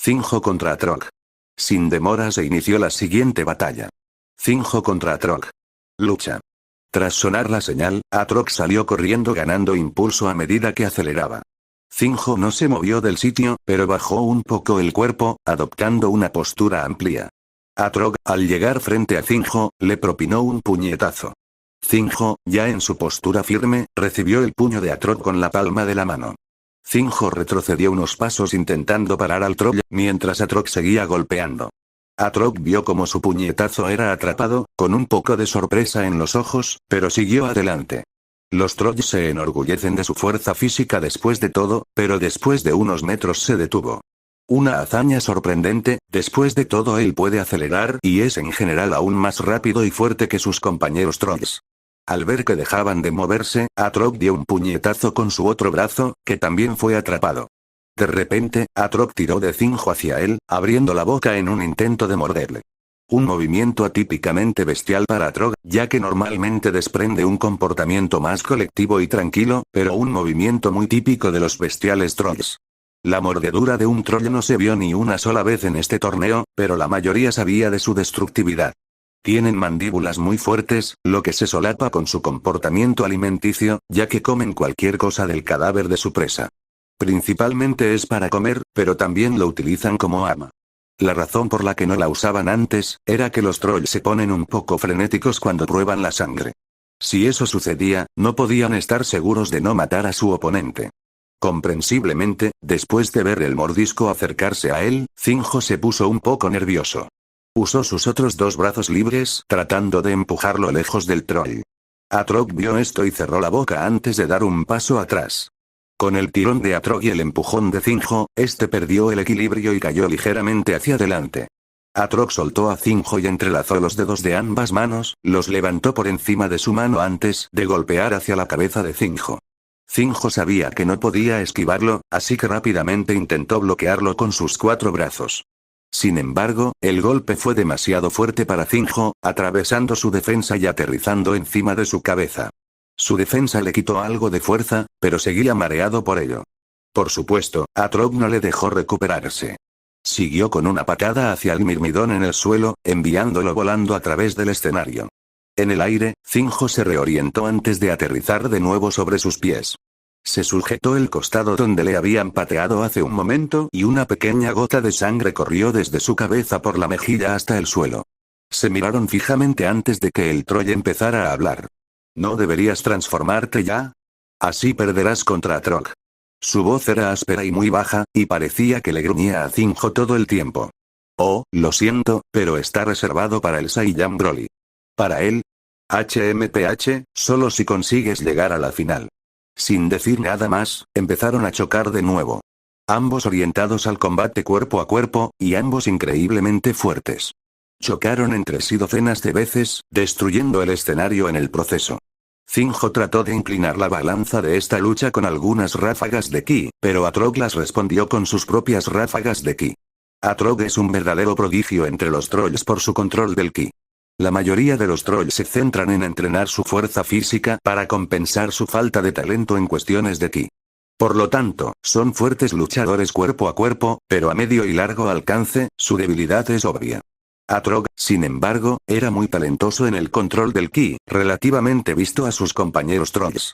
Zinjo contra Atrok. Sin demora se inició la siguiente batalla. Zinjo contra Atrok. Lucha. Tras sonar la señal, Atrok salió corriendo ganando impulso a medida que aceleraba. Zinjo no se movió del sitio, pero bajó un poco el cuerpo, adoptando una postura amplia. Atrok, al llegar frente a Zinjo, le propinó un puñetazo. Zinjo, ya en su postura firme, recibió el puño de Atrok con la palma de la mano. Zinjo retrocedió unos pasos intentando parar al troll, mientras Atrok seguía golpeando. Atrok vio como su puñetazo era atrapado, con un poco de sorpresa en los ojos, pero siguió adelante. Los trolls se enorgullecen de su fuerza física después de todo, pero después de unos metros se detuvo. Una hazaña sorprendente, después de todo él puede acelerar y es en general aún más rápido y fuerte que sus compañeros trolls. Al ver que dejaban de moverse, Atrok dio un puñetazo con su otro brazo, que también fue atrapado. De repente, Atrok tiró de Zinjo hacia él, abriendo la boca en un intento de morderle. Un movimiento atípicamente bestial para Atrok, ya que normalmente desprende un comportamiento más colectivo y tranquilo, pero un movimiento muy típico de los bestiales trolls. La mordedura de un troll no se vio ni una sola vez en este torneo, pero la mayoría sabía de su destructividad. Tienen mandíbulas muy fuertes, lo que se solapa con su comportamiento alimenticio, ya que comen cualquier cosa del cadáver de su presa. Principalmente es para comer, pero también lo utilizan como arma. La razón por la que no la usaban antes, era que los trolls se ponen un poco frenéticos cuando prueban la sangre. Si eso sucedía, no podían estar seguros de no matar a su oponente. Comprensiblemente, después de ver el mordisco acercarse a él, Zinjo se puso un poco nervioso. Usó sus otros dos brazos libres, tratando de empujarlo lejos del troll. Atrok vio esto y cerró la boca antes de dar un paso atrás. Con el tirón de Atrok y el empujón de Zinjo, este perdió el equilibrio y cayó ligeramente hacia adelante. Atrok soltó a Zinjo y entrelazó los dedos de ambas manos, los levantó por encima de su mano antes de golpear hacia la cabeza de Zinjo. Zinjo sabía que no podía esquivarlo, así que rápidamente intentó bloquearlo con sus 4 brazos. Sin embargo, el golpe fue demasiado fuerte para Zinjo, atravesando su defensa y aterrizando encima de su cabeza. Su defensa le quitó algo de fuerza, pero seguía mareado por ello. Por supuesto, Atrok no le dejó recuperarse. Siguió con una patada hacia el mirmidón en el suelo, enviándolo volando a través del escenario. En el aire, Zinjo se reorientó antes de aterrizar de nuevo sobre sus pies. Se sujetó el costado donde le habían pateado hace un momento y una pequeña gota de sangre corrió desde su cabeza por la mejilla hasta el suelo. Se miraron fijamente antes de que el troll empezara a hablar. ¿No deberías transformarte ya? Así perderás contra Atrok. Su voz era áspera y muy baja, y parecía que le gruñía a Zinjo todo el tiempo. Oh, lo siento, pero está reservado para el Saiyan Broly. Para él. HMPH, solo si consigues llegar a la final. Sin decir nada más, empezaron a chocar de nuevo. Ambos orientados al combate cuerpo a cuerpo, y ambos increíblemente fuertes. Chocaron entre sí docenas de veces, destruyendo el escenario en el proceso. Zinjo trató de inclinar la balanza de esta lucha con algunas ráfagas de ki, pero Atrok las respondió con sus propias ráfagas de ki. Atrok es un verdadero prodigio entre los trolls por su control del ki. La mayoría de los trolls se centran en entrenar su fuerza física para compensar su falta de talento en cuestiones de ki. Por lo tanto, son fuertes luchadores cuerpo a cuerpo, pero a medio y largo alcance, su debilidad es obvia. Atrok, sin embargo, era muy talentoso en el control del ki, relativamente visto a sus compañeros trolls.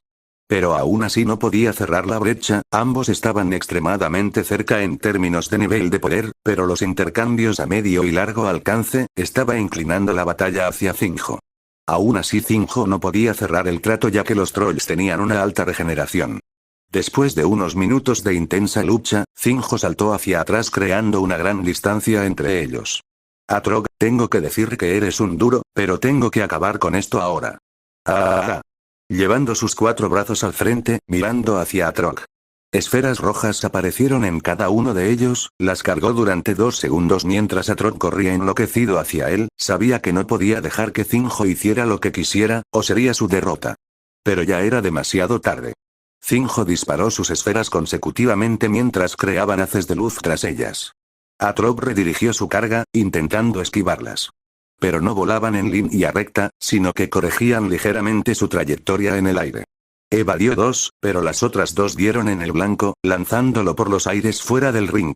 Pero aún así no podía cerrar la brecha, ambos estaban extremadamente cerca en términos de nivel de poder, pero los intercambios a medio y largo alcance, estaba inclinando la batalla hacia Zinjo. Aún así Zinjo no podía cerrar el trato ya que los trolls tenían una alta regeneración. Después de unos minutos de intensa lucha, Zinjo saltó hacia atrás creando una gran distancia entre ellos. Atrok, tengo que decir que eres un duro, pero tengo que acabar con esto ahora. Llevando sus 4 brazos al frente, mirando hacia Atrok. Esferas rojas aparecieron en cada uno de ellos, las cargó durante 2 segundos mientras Atrok corría enloquecido hacia él, sabía que no podía dejar que Zinjo hiciera lo que quisiera, o sería su derrota. Pero ya era demasiado tarde. Zinjo disparó sus esferas consecutivamente mientras creaban haces de luz tras ellas. Atrok redirigió su carga, intentando esquivarlas. Pero no volaban en línea recta, sino que corregían ligeramente su trayectoria en el aire. Evadió 2, pero las otras 2 dieron en el blanco, lanzándolo por los aires fuera del ring.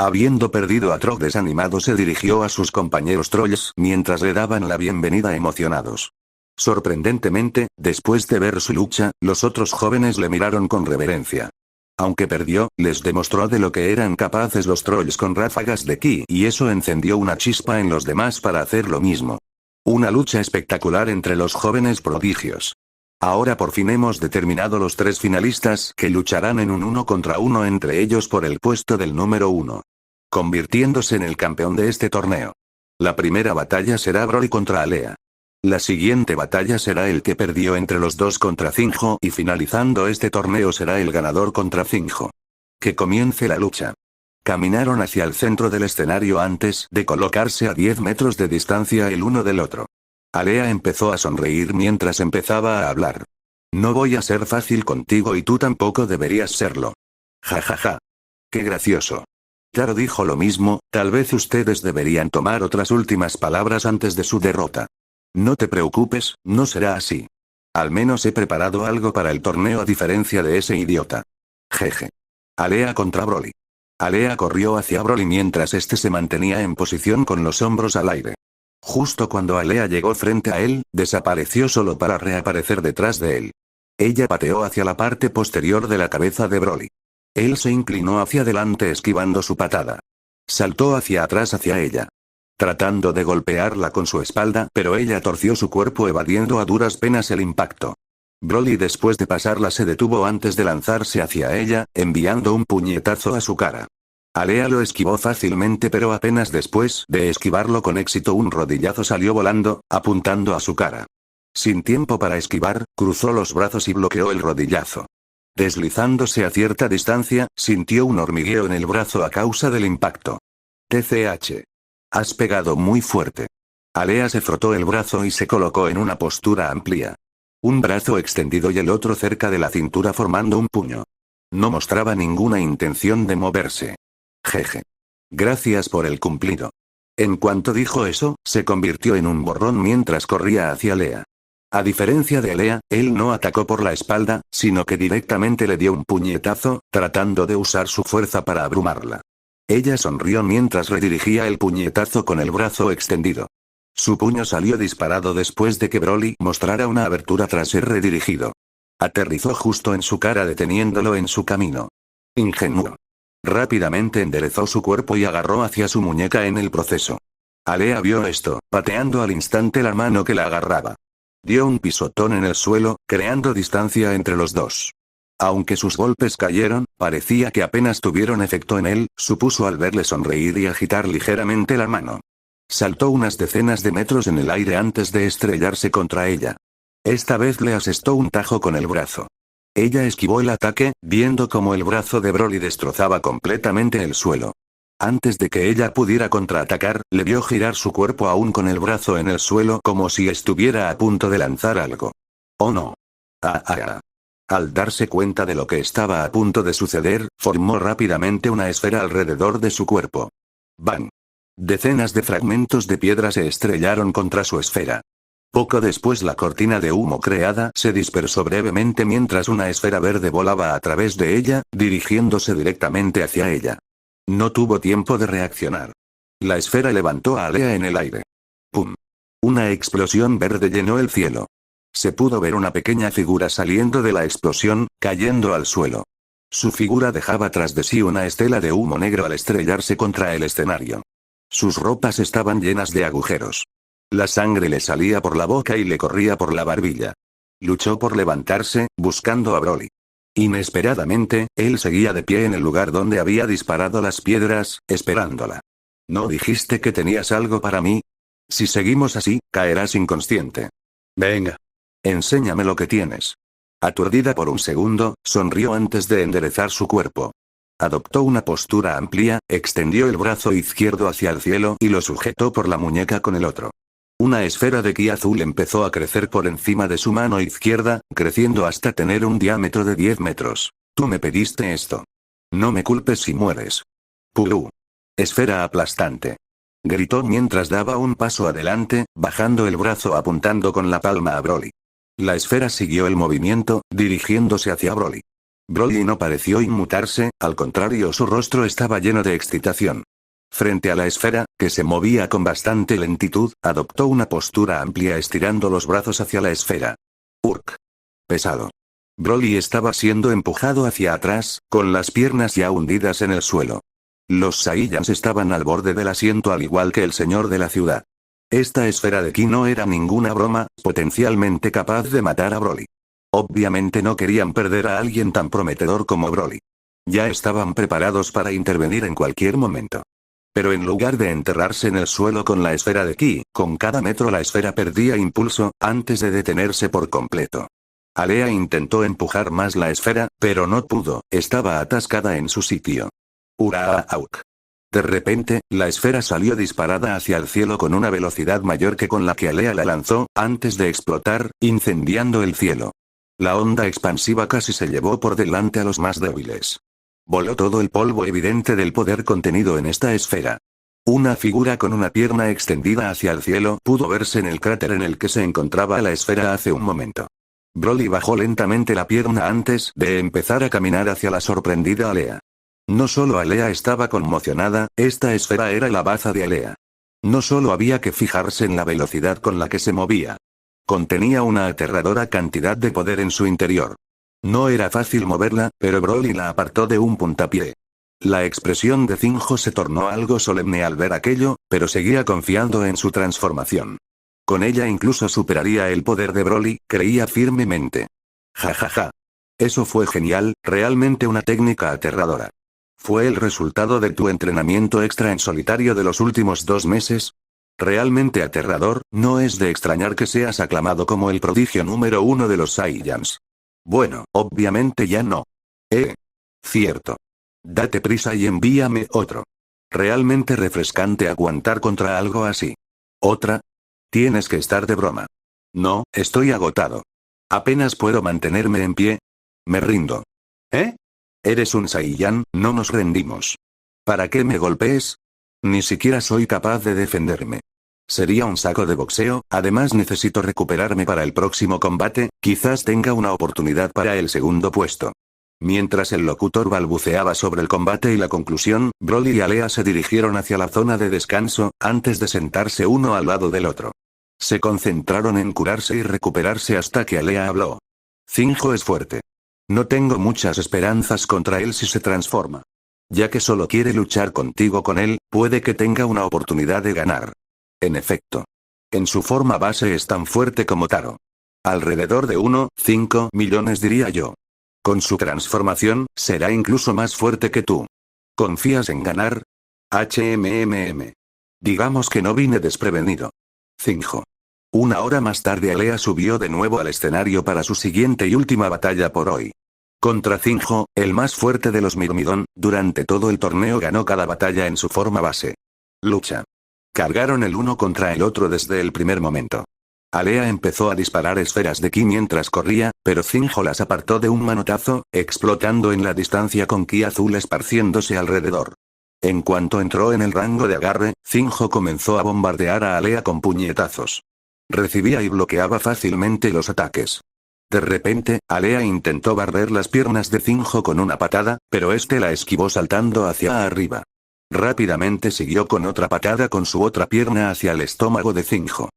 Habiendo perdido a Trog desanimado, se dirigió a sus compañeros trolls mientras le daban la bienvenida emocionados. Sorprendentemente, después de ver su lucha, los otros jóvenes le miraron con reverencia. Aunque perdió, les demostró de lo que eran capaces los trolls con ráfagas de ki, y eso encendió una chispa en los demás para hacer lo mismo. Una lucha espectacular entre los jóvenes prodigios. Ahora por fin hemos determinado los 3 finalistas que lucharán en un 1 contra 1 entre ellos por el puesto del número 1. Convirtiéndose en el campeón de este torneo. La primera batalla será Broly contra Alea. La siguiente batalla será el que perdió entre los dos contra Zinjo, y finalizando este torneo será el ganador contra Zinjo. Que comience la lucha. Caminaron hacia el centro del escenario antes de colocarse a 10 metros de distancia el uno del otro. Alea empezó a sonreír mientras empezaba a hablar. No voy a ser fácil contigo y tú tampoco deberías serlo. Ja ja ja. Qué gracioso. Taro dijo lo mismo, tal vez ustedes deberían tomar otras últimas palabras antes de su derrota. No te preocupes, no será así. Al menos he preparado algo para el torneo a diferencia de ese idiota. Jeje. Alea contra Broly. Alea corrió hacia Broly mientras este se mantenía en posición con los hombros al aire. Justo cuando Alea llegó frente a él, desapareció solo para reaparecer detrás de él. Ella pateó hacia la parte posterior de la cabeza de Broly. Él se inclinó hacia adelante esquivando su patada. Saltó hacia atrás hacia ella, tratando de golpearla con su espalda, pero ella torció su cuerpo evadiendo a duras penas el impacto. Broly después de pasarla se detuvo antes de lanzarse hacia ella, enviando un puñetazo a su cara. Alea lo esquivó fácilmente, pero apenas después de esquivarlo con éxito un rodillazo salió volando, apuntando a su cara. Sin tiempo para esquivar, cruzó los brazos y bloqueó el rodillazo. Deslizándose a cierta distancia, sintió un hormigueo en el brazo a causa del impacto. TCH. Has pegado muy fuerte. Alea se frotó el brazo y se colocó en una postura amplia. Un brazo extendido y el otro cerca de la cintura formando un puño. No mostraba ninguna intención de moverse. Jeje. Gracias por el cumplido. En cuanto dijo eso, se convirtió en un borrón mientras corría hacia Alea. A diferencia de Alea, él no atacó por la espalda, sino que directamente le dio un puñetazo, tratando de usar su fuerza para abrumarla. Ella sonrió mientras redirigía el puñetazo con el brazo extendido. Su puño salió disparado después de que Broly mostrara una abertura tras ser redirigido. Aterrizó justo en su cara deteniéndolo en su camino. Ingenuo. Rápidamente enderezó su cuerpo y agarró hacia su muñeca en el proceso. Alea vio esto, pateando al instante la mano que la agarraba. Dio un pisotón en el suelo, creando distancia entre los dos. Aunque sus golpes cayeron, parecía que apenas tuvieron efecto en él, supuso al verle sonreír y agitar ligeramente la mano. Saltó unas decenas de metros en el aire antes de estrellarse contra ella. Esta vez le asestó un tajo con el brazo. Ella esquivó el ataque, viendo cómo el brazo de Broly destrozaba completamente el suelo. Antes de que ella pudiera contraatacar, le vio girar su cuerpo aún con el brazo en el suelo como si estuviera a punto de lanzar algo. ¡Oh no! Al darse cuenta de lo que estaba a punto de suceder, formó rápidamente una esfera alrededor de su cuerpo. ¡Bang! Decenas de fragmentos de piedra se estrellaron contra su esfera. Poco después la cortina de humo creada se dispersó brevemente mientras una esfera verde volaba a través de ella, dirigiéndose directamente hacia ella. No tuvo tiempo de reaccionar. La esfera levantó a Alea en el aire. ¡Pum! Una explosión verde llenó el cielo. Se pudo ver una pequeña figura saliendo de la explosión, cayendo al suelo. Su figura dejaba tras de sí una estela de humo negro al estrellarse contra el escenario. Sus ropas estaban llenas de agujeros. La sangre le salía por la boca y le corría por la barbilla. Luchó por levantarse, buscando a Broly. Inesperadamente, él seguía de pie en el lugar donde había disparado las piedras, esperándola. ¿No dijiste que tenías algo para mí? Si seguimos así, caerás inconsciente. Venga. Enséñame lo que tienes. Aturdida por un segundo, sonrió antes de enderezar su cuerpo. Adoptó una postura amplia, extendió el brazo izquierdo hacia el cielo y lo sujetó por la muñeca con el otro. Una esfera de ki azul empezó a crecer por encima de su mano izquierda, creciendo hasta tener un diámetro de 10 metros. Tú me pediste esto. No me culpes si mueres. Purú. Esfera aplastante. Gritó mientras daba un paso adelante, bajando el brazo apuntando con la palma a Broly. La esfera siguió el movimiento, dirigiéndose hacia Broly. Broly no pareció inmutarse, al contrario su rostro estaba lleno de excitación. Frente a la esfera, que se movía con bastante lentitud, adoptó una postura amplia estirando los brazos hacia la esfera. Urk. Pesado. Broly estaba siendo empujado hacia atrás, con las piernas ya hundidas en el suelo. Los Saiyans estaban al borde del asiento al igual que el señor de la ciudad. Esta esfera de ki no era ninguna broma, potencialmente capaz de matar a Broly. Obviamente no querían perder a alguien tan prometedor como Broly. Ya estaban preparados para intervenir en cualquier momento. Pero en lugar de enterrarse en el suelo con la esfera de ki, con cada metro la esfera perdía impulso, antes de detenerse por completo. Alea intentó empujar más la esfera, pero no pudo, estaba atascada en su sitio. Ura-auk. De repente, la esfera salió disparada hacia el cielo con una velocidad mayor que con la que Alea la lanzó, antes de explotar, incendiando el cielo. La onda expansiva casi se llevó por delante a los más débiles. Voló todo el polvo evidente del poder contenido en esta esfera. Una figura con una pierna extendida hacia el cielo pudo verse en el cráter en el que se encontraba la esfera hace un momento. Broly bajó lentamente la pierna antes de empezar a caminar hacia la sorprendida Alea. No solo Alea estaba conmocionada, esta esfera era la baza de Alea. No solo había que fijarse en la velocidad con la que se movía. Contenía una aterradora cantidad de poder en su interior. No era fácil moverla, pero Broly la apartó de un puntapié. La expresión de Zinjo se tornó algo solemne al ver aquello, pero seguía confiando en su transformación. Con ella incluso superaría el poder de Broly, creía firmemente. Ja ja ja. Eso fue genial, realmente una técnica aterradora. ¿Fue el resultado de tu entrenamiento extra en solitario de los últimos 2 meses? Realmente aterrador, no es de extrañar que seas aclamado como el prodigio número 1 de los Saiyans. Bueno, obviamente ya no. Cierto. Date prisa y envíame otro. Realmente refrescante aguantar contra algo así. ¿Otra? Tienes que estar de broma. No, estoy agotado. Apenas puedo mantenerme en pie. Me rindo. Eres un Saiyan, no nos rendimos. ¿Para qué me golpees? Ni siquiera soy capaz de defenderme. Sería un saco de boxeo, además necesito recuperarme para el próximo combate, quizás tenga una oportunidad para el segundo puesto. Mientras el locutor balbuceaba sobre el combate y la conclusión, Broly y Alea se dirigieron hacia la zona de descanso, antes de sentarse uno al lado del otro. Se concentraron en curarse y recuperarse hasta que Alea habló. Zinjo es fuerte. No tengo muchas esperanzas contra él si se transforma. Ya que solo quiere luchar contigo con él, puede que tenga una oportunidad de ganar. En efecto. En su forma base es tan fuerte como Taro. Alrededor de 1,5 millones diría yo. Con su transformación, será incluso más fuerte que tú. ¿Confías en ganar? Digamos que no vine desprevenido. Zinjo. 1 hora más tarde Alea subió de nuevo al escenario para su siguiente y última batalla por hoy. Contra Zinjo, el más fuerte de los Myrmidon, durante todo el torneo ganó cada batalla en su forma base. Lucha. Cargaron el uno contra el otro desde el primer momento. Alea empezó a disparar esferas de ki mientras corría, pero Zinjo las apartó de un manotazo, explotando en la distancia con ki azul esparciéndose alrededor. En cuanto entró en el rango de agarre, Zinjo comenzó a bombardear a Alea con puñetazos. Recibía y bloqueaba fácilmente los ataques. De repente, Alea intentó barrer las piernas de Zinjo con una patada, pero este la esquivó saltando hacia arriba. Rápidamente siguió con otra patada con su otra pierna hacia el estómago de Zinjo.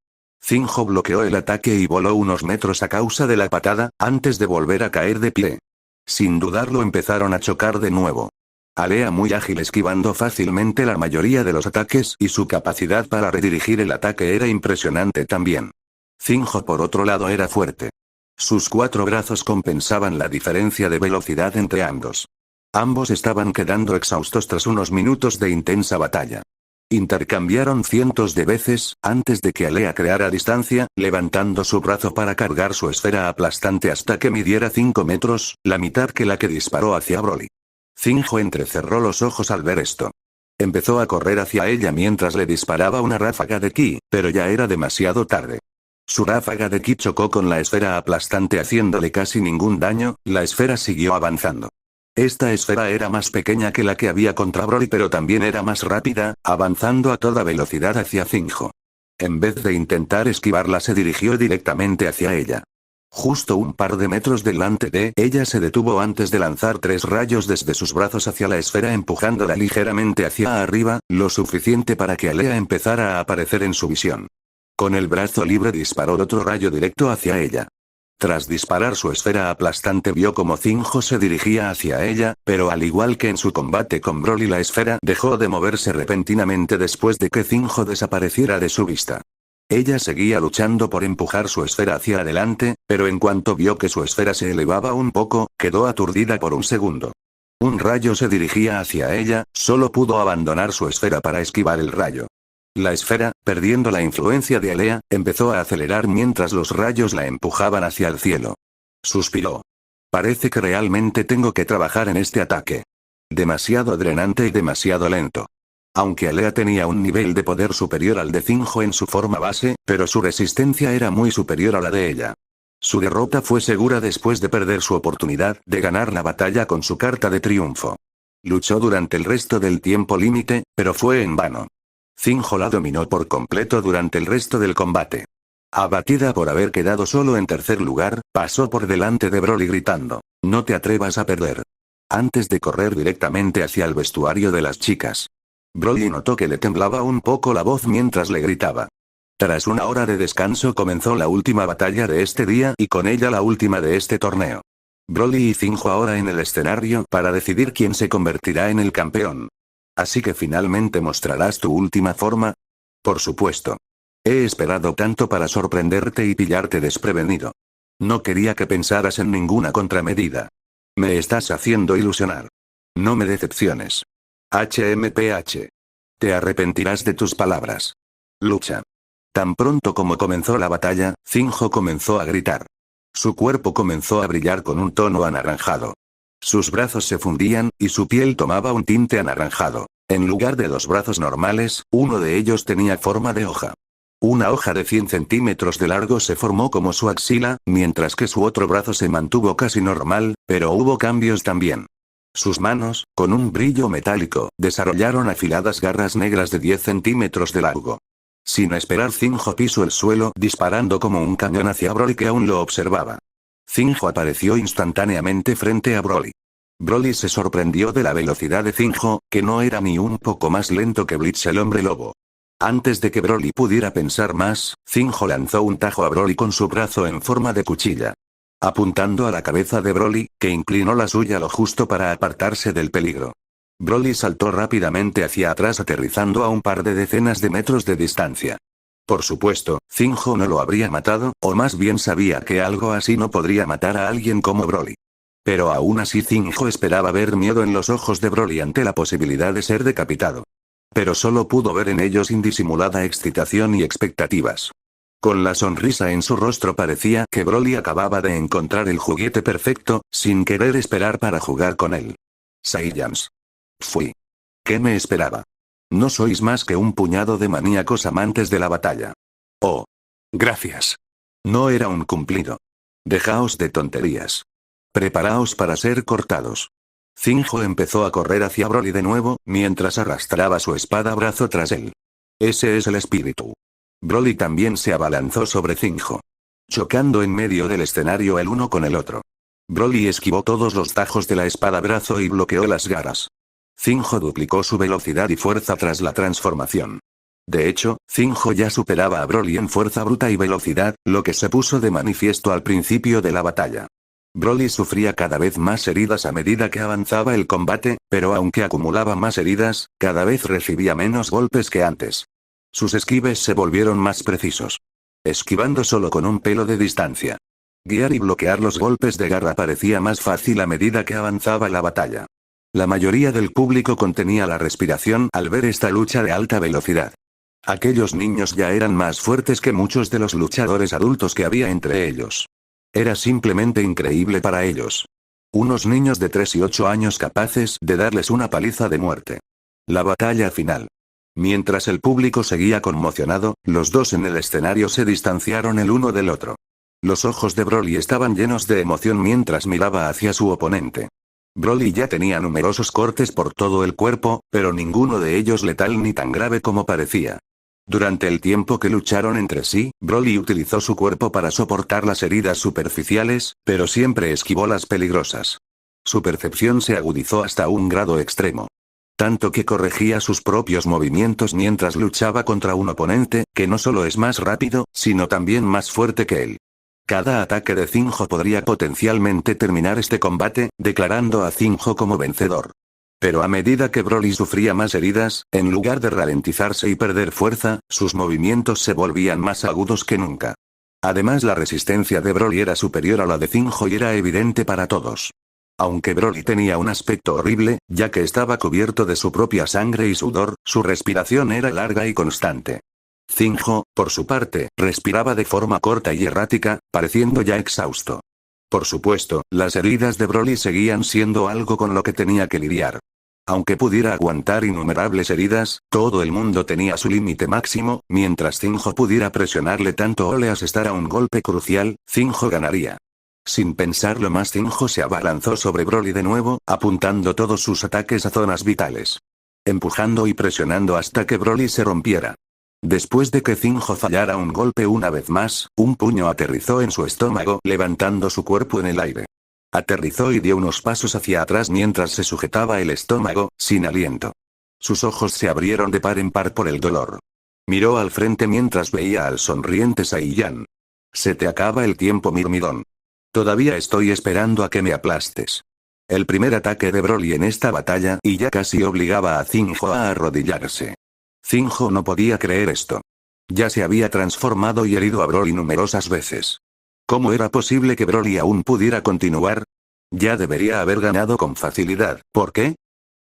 Zinjo bloqueó el ataque y voló unos metros a causa de la patada, antes de volver a caer de pie. Sin dudarlo empezaron a chocar de nuevo. Alea muy ágil esquivando fácilmente la mayoría de los ataques y su capacidad para redirigir el ataque era impresionante también. Zinjo por otro lado era fuerte. Sus 4 brazos compensaban la diferencia de velocidad entre ambos. Ambos estaban quedando exhaustos tras unos minutos de intensa batalla. Intercambiaron cientos de veces, antes de que Alea creara distancia, levantando su brazo para cargar su esfera aplastante hasta que midiera 5 metros, la mitad que la que disparó hacia Broly. Zinjo entrecerró los ojos al ver esto. Empezó a correr hacia ella mientras le disparaba una ráfaga de ki, pero ya era demasiado tarde. Su ráfaga de ki chocó con la esfera aplastante haciéndole casi ningún daño, la esfera siguió avanzando. Esta esfera era más pequeña que la que había contra Broly pero también era más rápida, avanzando a toda velocidad hacia Zinjo. En vez de intentar esquivarla se dirigió directamente hacia ella. Justo un par de metros delante de ella se detuvo antes de lanzar 3 rayos desde sus brazos hacia la esfera empujándola ligeramente hacia arriba, lo suficiente para que Alea empezara a aparecer en su visión. Con el brazo libre disparó otro rayo directo hacia ella. Tras disparar su esfera aplastante vio como Zinjo se dirigía hacia ella, pero al igual que en su combate con Broly la esfera dejó de moverse repentinamente después de que Zinjo desapareciera de su vista. Ella seguía luchando por empujar su esfera hacia adelante, pero en cuanto vio que su esfera se elevaba un poco, quedó aturdida por un segundo. Un rayo se dirigía hacia ella, solo pudo abandonar su esfera para esquivar el rayo. La esfera, perdiendo la influencia de Alea, empezó a acelerar mientras los rayos la empujaban hacia el cielo. Suspiró. Parece que realmente tengo que trabajar en este ataque. Demasiado drenante y demasiado lento. Aunque Alea tenía un nivel de poder superior al de Zinjo en su forma base, pero su resistencia era muy superior a la de ella. Su derrota fue segura después de perder su oportunidad de ganar la batalla con su carta de triunfo. Luchó durante el resto del tiempo límite, pero fue en vano. Zinjo la dominó por completo durante el resto del combate. Abatida por haber quedado solo en tercer lugar, pasó por delante de Broly gritando, «No te atrevas a perder», antes de correr directamente hacia el vestuario de las chicas. Broly notó que le temblaba un poco la voz mientras le gritaba. Tras una hora de descanso comenzó la última batalla de este día y con ella la última de este torneo. Broly y Zinjo ahora en el escenario para decidir quién se convertirá en el campeón. ¿Así que finalmente mostrarás tu última forma? Por supuesto. He esperado tanto para sorprenderte y pillarte desprevenido. No quería que pensaras en ninguna contramedida. Me estás haciendo ilusionar. No me decepciones. HMPH. Te arrepentirás de tus palabras. Lucha. Tan pronto como comenzó la batalla, Zinjo comenzó a gritar. Su cuerpo comenzó a brillar con un tono anaranjado. Sus brazos se fundían, y su piel tomaba un tinte anaranjado. En lugar de 2 brazos normales, uno de ellos tenía forma de hoja. Una hoja de 100 centímetros de largo se formó como su axila, mientras que su otro brazo se mantuvo casi normal, pero hubo cambios también. Sus manos, con un brillo metálico, desarrollaron afiladas garras negras de 10 centímetros de largo. Sin esperar Zinjo pisó el suelo disparando como un cañón hacia Broly que aún lo observaba. Zinjo apareció instantáneamente frente a Broly. Broly se sorprendió de la velocidad de Zinjo, que no era ni un poco más lento que Blitz el hombre lobo. Antes de que Broly pudiera pensar más, Zinjo lanzó un tajo a Broly con su brazo en forma de cuchilla. Apuntando a la cabeza de Broly, que inclinó la suya lo justo para apartarse del peligro. Broly saltó rápidamente hacia atrás aterrizando a un par de decenas de metros de distancia. Por supuesto, Zinjo no lo habría matado, o más bien sabía que algo así no podría matar a alguien como Broly. Pero aún así Zinjo esperaba ver miedo en los ojos de Broly ante la posibilidad de ser decapitado. Pero solo pudo ver en ellos indisimulada excitación y expectativas. Con la sonrisa en su rostro parecía que Broly acababa de encontrar el juguete perfecto, sin querer esperar para jugar con él. Saiyans. Fui. ¿Qué me esperaba? No sois más que un puñado de maníacos amantes de la batalla. Oh. Gracias. No era un cumplido. Dejaos de tonterías. Preparaos para ser cortados. Zinjo empezó a correr hacia Broly de nuevo, mientras arrastraba su espada brazo tras él. Ese es el espíritu. Broly también se abalanzó sobre Zinjo. Chocando en medio del escenario el uno con el otro. Broly esquivó todos los tajos de la espada brazo y bloqueó las garras. Zinjo duplicó su velocidad y fuerza tras la transformación. De hecho, Zinjo ya superaba a Broly en fuerza bruta y velocidad, lo que se puso de manifiesto al principio de la batalla. Broly sufría cada vez más heridas a medida que avanzaba el combate, pero aunque acumulaba más heridas, cada vez recibía menos golpes que antes. Sus esquives se volvieron más precisos. Esquivando solo con un pelo de distancia. Guiar y bloquear los golpes de garra parecía más fácil a medida que avanzaba la batalla. La mayoría del público contenía la respiración al ver esta lucha de alta velocidad. Aquellos niños ya eran más fuertes que muchos de los luchadores adultos que había entre ellos. Era simplemente increíble para ellos. Unos niños de 3 y 8 años capaces de darles una paliza de muerte. La batalla final. Mientras el público seguía conmocionado, los dos en el escenario se distanciaron el uno del otro. Los ojos de Broly estaban llenos de emoción mientras miraba hacia su oponente. Broly ya tenía numerosos cortes por todo el cuerpo, pero ninguno de ellos letal ni tan grave como parecía. Durante el tiempo que lucharon entre sí, Broly utilizó su cuerpo para soportar las heridas superficiales, pero siempre esquivó las peligrosas. Su percepción se agudizó hasta un grado extremo. Tanto que corregía sus propios movimientos mientras luchaba contra un oponente, que no solo es más rápido, sino también más fuerte que él. Cada ataque de Zinjo podría potencialmente terminar este combate, declarando a Zinjo como vencedor. Pero a medida que Broly sufría más heridas, en lugar de ralentizarse y perder fuerza, sus movimientos se volvían más agudos que nunca. Además, la resistencia de Broly era superior a la de Zinjo y era evidente para todos. Aunque Broly tenía un aspecto horrible, ya que estaba cubierto de su propia sangre y sudor, su respiración era larga y constante. Zinjo, por su parte, respiraba de forma corta y errática, pareciendo ya exhausto. Por supuesto, las heridas de Broly seguían siendo algo con lo que tenía que lidiar. Aunque pudiera aguantar innumerables heridas, todo el mundo tenía su límite máximo, mientras Zinjo pudiera presionarle tanto o le asestara un golpe crucial, Zinjo ganaría. Sin pensarlo más, Zinjo se abalanzó sobre Broly de nuevo, apuntando todos sus ataques a zonas vitales. Empujando y presionando hasta que Broly se rompiera. Después de que Zinjo fallara un golpe una vez más, un puño aterrizó en su estómago, levantando su cuerpo en el aire. Aterrizó y dio unos pasos hacia atrás mientras se sujetaba el estómago, sin aliento. Sus ojos se abrieron de par en par por el dolor. Miró al frente mientras veía al sonriente Saiyan. Se te acaba el tiempo, Mirmidón. Todavía estoy esperando a que me aplastes. El primer ataque de Broly en esta batalla y ya casi obligaba a Zinjo a arrodillarse. Zinjo no podía creer esto. Ya se había transformado y herido a Broly numerosas veces. ¿Cómo era posible que Broly aún pudiera continuar? Ya debería haber ganado con facilidad. ¿Por qué?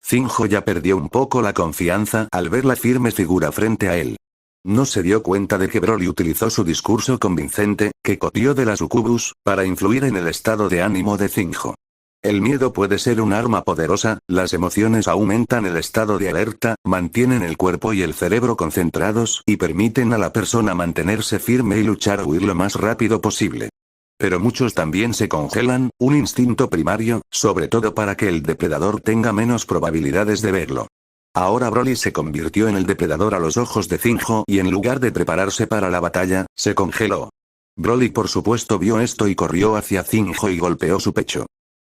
Zinjo ya perdió un poco la confianza al ver la firme figura frente a él. No se dio cuenta de que Broly utilizó su discurso convincente, que copió de la Sucubus, para influir en el estado de ánimo de Zinjo. El miedo puede ser un arma poderosa, las emociones aumentan el estado de alerta, mantienen el cuerpo y el cerebro concentrados y permiten a la persona mantenerse firme y luchar o huir lo más rápido posible. Pero muchos también se congelan, un instinto primario, sobre todo para que el depredador tenga menos probabilidades de verlo. Ahora Broly se convirtió en el depredador a los ojos de Zinjo y en lugar de prepararse para la batalla, se congeló. Broly por supuesto vio esto y corrió hacia Zinjo y golpeó su pecho.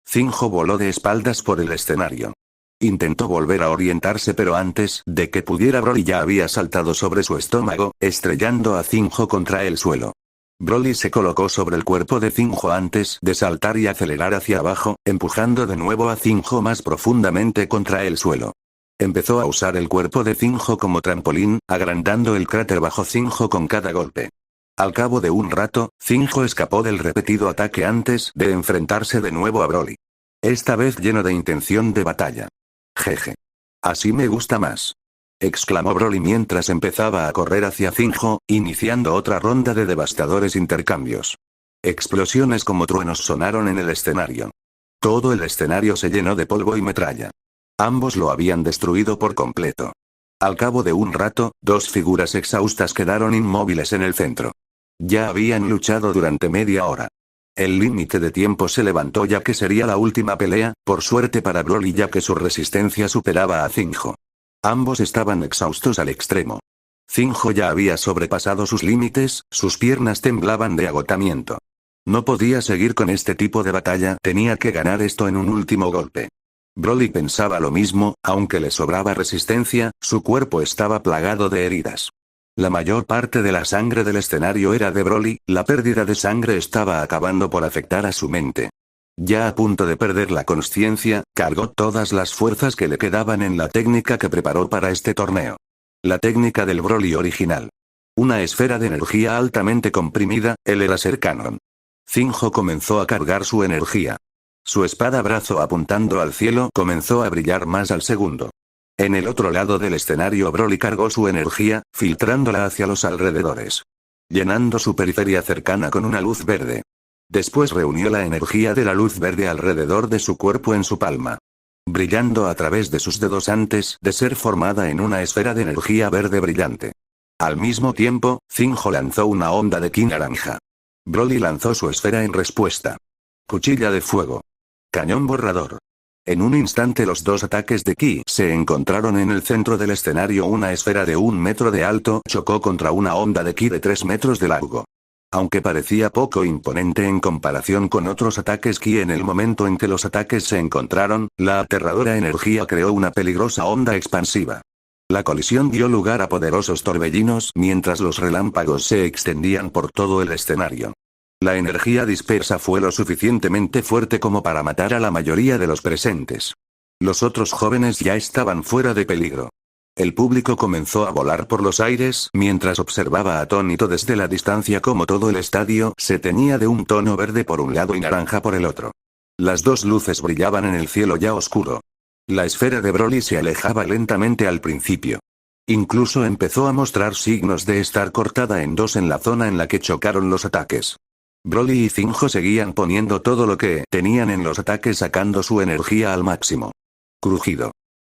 Zinjo voló de espaldas por el escenario. Intentó volver a orientarse pero antes de que pudiera Broly ya había saltado sobre su estómago, estrellando a Zinjo contra el suelo. Broly se colocó sobre el cuerpo de Zinjo antes de saltar y acelerar hacia abajo, empujando de nuevo a Zinjo más profundamente contra el suelo. Empezó a usar el cuerpo de Zinjo como trampolín, agrandando el cráter bajo Zinjo con cada golpe. Al cabo de un rato, Zinjo escapó del repetido ataque antes de enfrentarse de nuevo a Broly. Esta vez lleno de intención de batalla. Jeje. Así me gusta más. Exclamó Broly mientras empezaba a correr hacia Zinjo, iniciando otra ronda de devastadores intercambios. Explosiones como truenos sonaron en el escenario. Todo el escenario se llenó de polvo y metralla. Ambos lo habían destruido por completo. Al cabo de un rato, dos figuras exhaustas quedaron inmóviles en el centro. Ya habían luchado durante media hora. El límite de tiempo se levantó ya que sería la última pelea, por suerte para Broly ya que su resistencia superaba a Zinjo. Ambos estaban exhaustos al extremo. Zinjo ya había sobrepasado sus límites, sus piernas temblaban de agotamiento. No podía seguir con este tipo de batalla, tenía que ganar esto en un último golpe. Broly pensaba lo mismo, aunque le sobraba resistencia, su cuerpo estaba plagado de heridas. La mayor parte de la sangre del escenario era de Broly, la pérdida de sangre estaba acabando por afectar a su mente. Ya a punto de perder la consciencia, cargó todas las fuerzas que le quedaban en la técnica que preparó para este torneo. La técnica del Broly original. Una esfera de energía altamente comprimida, el Eraser Cannon. Zinjo comenzó a cargar su energía. Su espada brazo apuntando al cielo comenzó a brillar más al segundo. En el otro lado del escenario Broly cargó su energía, filtrándola hacia los alrededores. Llenando su periferia cercana con una luz verde. Después reunió la energía de la luz verde alrededor de su cuerpo en su palma. Brillando a través de sus dedos antes de ser formada en una esfera de energía verde brillante. Al mismo tiempo, Zinjo lanzó una onda de ki naranja. Broly lanzó su esfera en respuesta. Cuchilla de fuego. Cañón borrador. En un instante los dos ataques de ki se encontraron en el centro del escenario. Una esfera de 1 metro de alto chocó contra una onda de ki de 3 metros de largo. Aunque parecía poco imponente en comparación con otros ataques ki en el momento en que los ataques se encontraron, la aterradora energía creó una peligrosa onda expansiva. La colisión dio lugar a poderosos torbellinos mientras los relámpagos se extendían por todo el escenario. La energía dispersa fue lo suficientemente fuerte como para matar a la mayoría de los presentes. Los otros jóvenes ya estaban fuera de peligro. El público comenzó a volar por los aires mientras observaba atónito desde la distancia cómo todo el estadio se teñía de un tono verde por un lado y naranja por el otro. Las dos luces brillaban en el cielo ya oscuro. La esfera de Broly se alejaba lentamente al principio. Incluso empezó a mostrar signos de estar cortada en dos en la zona en la que chocaron los ataques. Broly y Zinjo seguían poniendo todo lo que tenían en los ataques, sacando su energía al máximo. Crujido.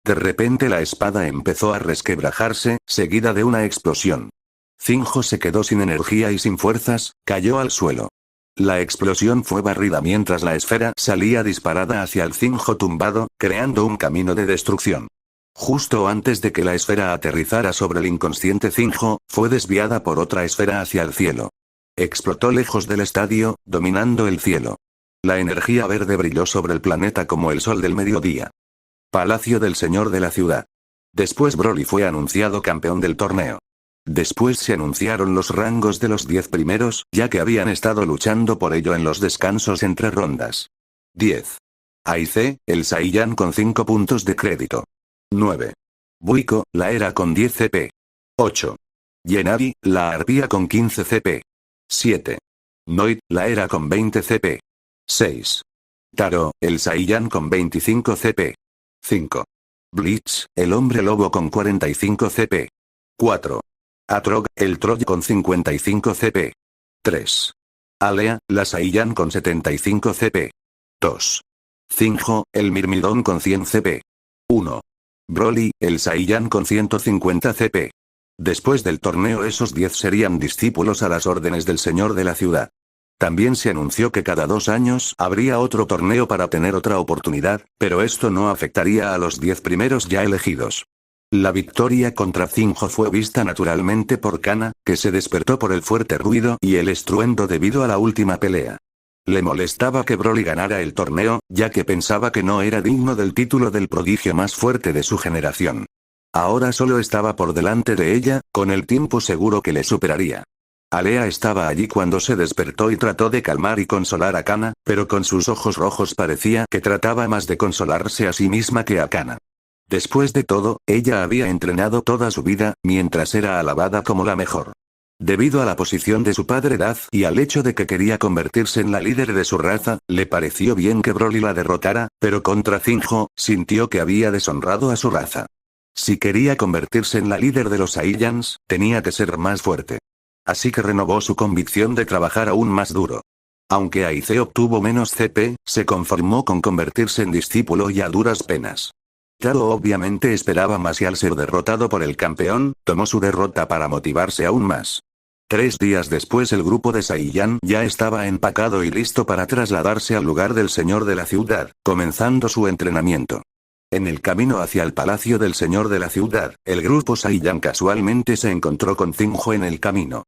De repente la espada empezó a resquebrajarse, seguida de una explosión. Zinjo se quedó sin energía y sin fuerzas, cayó al suelo. La explosión fue barrida mientras la esfera salía disparada hacia el Zinjo tumbado, creando un camino de destrucción. Justo antes de que la esfera aterrizara sobre el inconsciente Zinjo, fue desviada por otra esfera hacia el cielo. Explotó lejos del estadio, dominando el cielo. La energía verde brilló sobre el planeta como el sol del mediodía. Palacio del Señor de la Ciudad. Después Broly fue anunciado campeón del torneo. Después se anunciaron los rangos de los 10 primeros, ya que habían estado luchando por ello en los descansos entre rondas. 10. Aize, el Saiyan con 5 puntos de crédito. 9. Buiko, la Era con 10 CP. 8. Yenagi, la Arpía con 15 CP. 7. Noid, la Era con 20 CP. 6. Taro, el Saiyan con 25 CP. 5. Bleach, el Hombre Lobo con 45 CP. 4. Atrog, el Troll con 55 CP. 3. Alea, la Saiyan con 75 CP. 2. Zinjo, el Mirmidón con 100 CP. 1. Broly, el Saiyan con 150 CP. Después del torneo esos 10 serían discípulos a las órdenes del Señor de la Ciudad. También se anunció que cada 2 años habría otro torneo para tener otra oportunidad, pero esto no afectaría a los 10 primeros ya elegidos. La victoria contra Zinjo fue vista naturalmente por Kana, que se despertó por el fuerte ruido y el estruendo debido a la última pelea. Le molestaba que Broly ganara el torneo, ya que pensaba que no era digno del título del prodigio más fuerte de su generación. Ahora solo estaba por delante de ella, con el tiempo seguro que le superaría. Alea estaba allí cuando se despertó y trató de calmar y consolar a Kana, pero con sus ojos rojos parecía que trataba más de consolarse a sí misma que a Kana. Después de todo, ella había entrenado toda su vida, mientras era alabada como la mejor. Debido a la posición de su padre Daz y al hecho de que quería convertirse en la líder de su raza, le pareció bien que Broly la derrotara, pero contra Zinjo, sintió que había deshonrado a su raza. Si quería convertirse en la líder de los Saiyans, tenía que ser más fuerte. Así que renovó su convicción de trabajar aún más duro. Aunque Aize obtuvo menos CP, se conformó con convertirse en discípulo y a duras penas. Taro obviamente esperaba más y al ser derrotado por el campeón, tomó su derrota para motivarse aún más. 3 días después el grupo de Saiyan ya estaba empacado y listo para trasladarse al lugar del Señor de la Ciudad, comenzando su entrenamiento. En el camino hacia el Palacio del Señor de la Ciudad, el grupo Saiyan casualmente se encontró con Zinjo en el camino.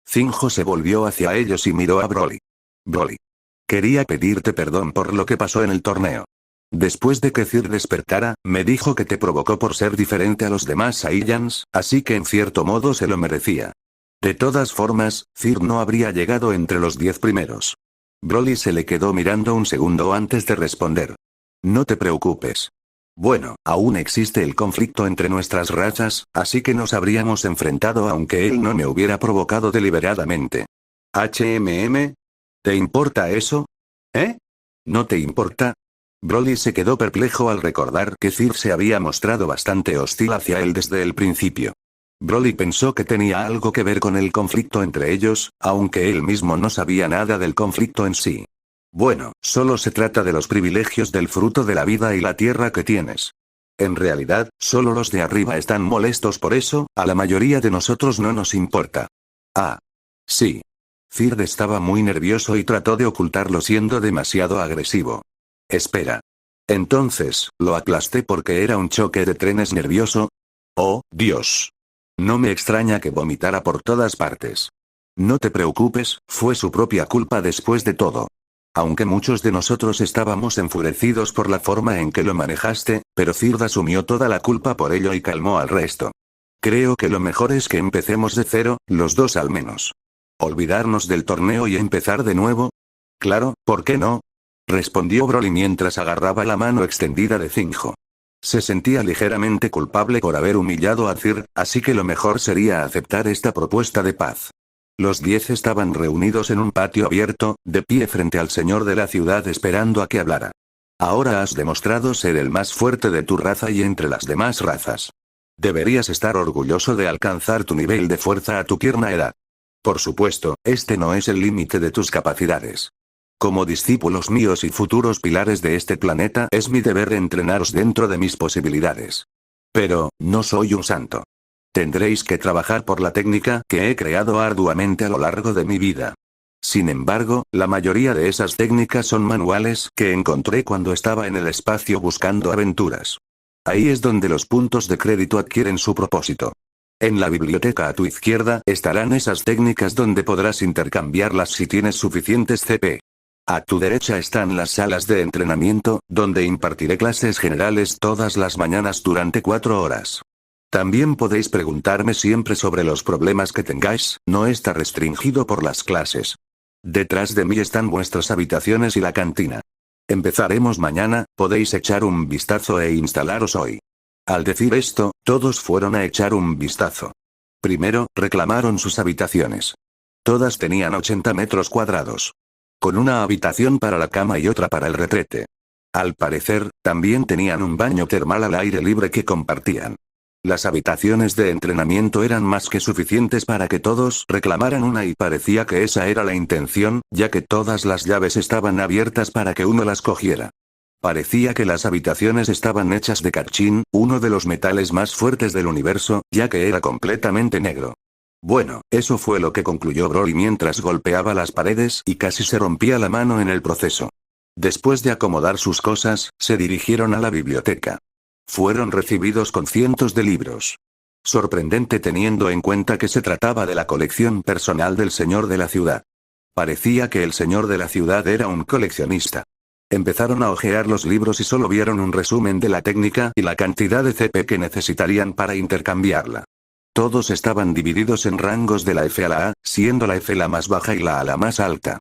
Zinjo se volvió hacia ellos y miró a Broly. Broly. Quería pedirte perdón por lo que pasó en el torneo. Después de que Cir despertara, me dijo que te provocó por ser diferente a los demás Saiyans, así que en cierto modo se lo merecía. De todas formas, Cir no habría llegado entre los 10 primeros. Broly se le quedó mirando un segundo antes de responder. No te preocupes. Bueno, aún existe el conflicto entre nuestras razas, así que nos habríamos enfrentado aunque él no me hubiera provocado deliberadamente. ¿HMM? ¿Te importa eso? ¿Eh? ¿No te importa? Broly se quedó perplejo al recordar que Cir se había mostrado bastante hostil hacia él desde el principio. Broly pensó que tenía algo que ver con el conflicto entre ellos, aunque él mismo no sabía nada del conflicto en sí. Bueno, solo se trata de los privilegios del fruto de la vida y la tierra que tienes. En realidad, solo los de arriba están molestos por eso, a la mayoría de nosotros no nos importa. Ah. Sí. Cir estaba muy nervioso y trató de ocultarlo siendo demasiado agresivo. Espera. Entonces, lo aplasté porque era un choque de trenes nervioso. Oh, Dios. No me extraña que vomitara por todas partes. No te preocupes, fue su propia culpa después de todo. Aunque muchos de nosotros estábamos enfurecidos por la forma en que lo manejaste, pero Cyrd asumió toda la culpa por ello y calmó al resto. Creo que lo mejor es que empecemos de cero, los dos al menos. ¿Olvidarnos del torneo y empezar de nuevo? Claro, ¿por qué no? Respondió Broly mientras agarraba la mano extendida de Zinjo. Se sentía ligeramente culpable por haber humillado a Cyrd, así que lo mejor sería aceptar esta propuesta de paz. Los 10 estaban reunidos en un patio abierto, de pie frente al señor de la ciudad esperando a que hablara. Ahora has demostrado ser el más fuerte de tu raza y entre las demás razas. Deberías estar orgulloso de alcanzar tu nivel de fuerza a tu tierna edad. Por supuesto, este no es el límite de tus capacidades. Como discípulos míos y futuros pilares de este planeta, es mi deber entrenaros dentro de mis posibilidades. Pero, no soy un santo. Tendréis que trabajar por la técnica que he creado arduamente a lo largo de mi vida. Sin embargo, la mayoría de esas técnicas son manuales que encontré cuando estaba en el espacio buscando aventuras. Ahí es donde los puntos de crédito adquieren su propósito. En la biblioteca a tu izquierda estarán esas técnicas donde podrás intercambiarlas si tienes suficientes CP. A tu derecha están las salas de entrenamiento, donde impartiré clases generales todas las mañanas durante 4 horas. También podéis preguntarme siempre sobre los problemas que tengáis, no está restringido por las clases. Detrás de mí están vuestras habitaciones y la cantina. Empezaremos mañana, podéis echar un vistazo e instalaros hoy. Al decir esto, todos fueron a echar un vistazo. Primero, reclamaron sus habitaciones. Todas tenían 80 metros cuadrados. Con una habitación para la cama y otra para el retrete. Al parecer, también tenían un baño termal al aire libre que compartían. Las habitaciones de entrenamiento eran más que suficientes para que todos reclamaran una y parecía que esa era la intención, ya que todas las llaves estaban abiertas para que uno las cogiera. Parecía que las habitaciones estaban hechas de cachín, uno de los metales más fuertes del universo, ya que era completamente negro. Bueno, eso fue lo que concluyó Broly mientras golpeaba las paredes y casi se rompía la mano en el proceso. Después de acomodar sus cosas, se dirigieron a la biblioteca. Fueron recibidos con cientos de libros. Sorprendente teniendo en cuenta que se trataba de la colección personal del señor de la ciudad. Parecía que el señor de la ciudad era un coleccionista. Empezaron a hojear los libros y solo vieron un resumen de la técnica y la cantidad de CP que necesitarían para intercambiarla. Todos estaban divididos en rangos de la F a la A, siendo la F la más baja y la A la más alta.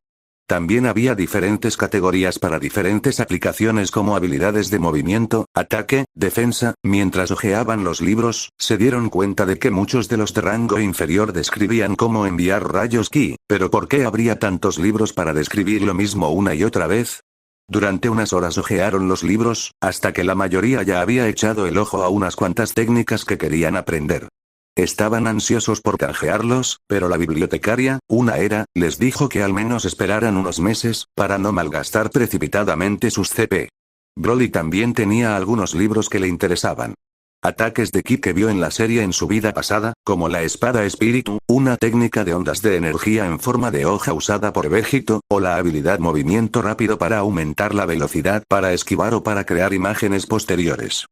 También había diferentes categorías para diferentes aplicaciones como habilidades de movimiento, ataque, defensa. Mientras hojeaban los libros, se dieron cuenta de que muchos de los de rango inferior describían cómo enviar rayos ki, pero ¿por qué habría tantos libros para describir lo mismo una y otra vez? Durante unas horas hojearon los libros, hasta que la mayoría ya había echado el ojo a unas cuantas técnicas que querían aprender. Estaban ansiosos por canjearlos, pero la bibliotecaria, una era, les dijo que al menos esperaran unos meses, para no malgastar precipitadamente sus CP. Broly también tenía algunos libros que le interesaban. Ataques de ki que vio en la serie en su vida pasada, como la espada espíritu, una técnica de ondas de energía en forma de hoja usada por Vegito, o la habilidad movimiento rápido para aumentar la velocidad para esquivar o para crear imágenes posteriores.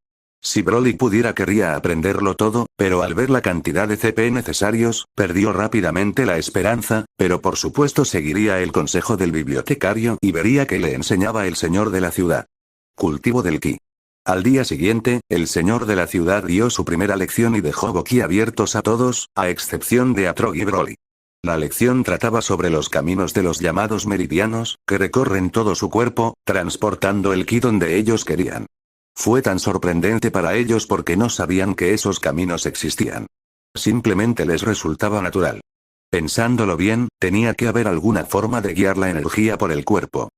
Si Broly pudiera querría aprenderlo todo, pero al ver la cantidad de CP necesarios, perdió rápidamente la esperanza, pero por supuesto seguiría el consejo del bibliotecario y vería que le enseñaba el señor de la ciudad. Cultivo del ki. Al día siguiente, el señor de la ciudad dio su primera lección y dejó boquiabiertos a todos, a excepción de Atrog y Broly. La lección trataba sobre los caminos de los llamados meridianos, que recorren todo su cuerpo, transportando el ki donde ellos querían. Fue tan sorprendente para ellos porque no sabían que esos caminos existían. Simplemente les resultaba natural. Pensándolo bien, tenía que haber alguna forma de guiar la energía por el cuerpo.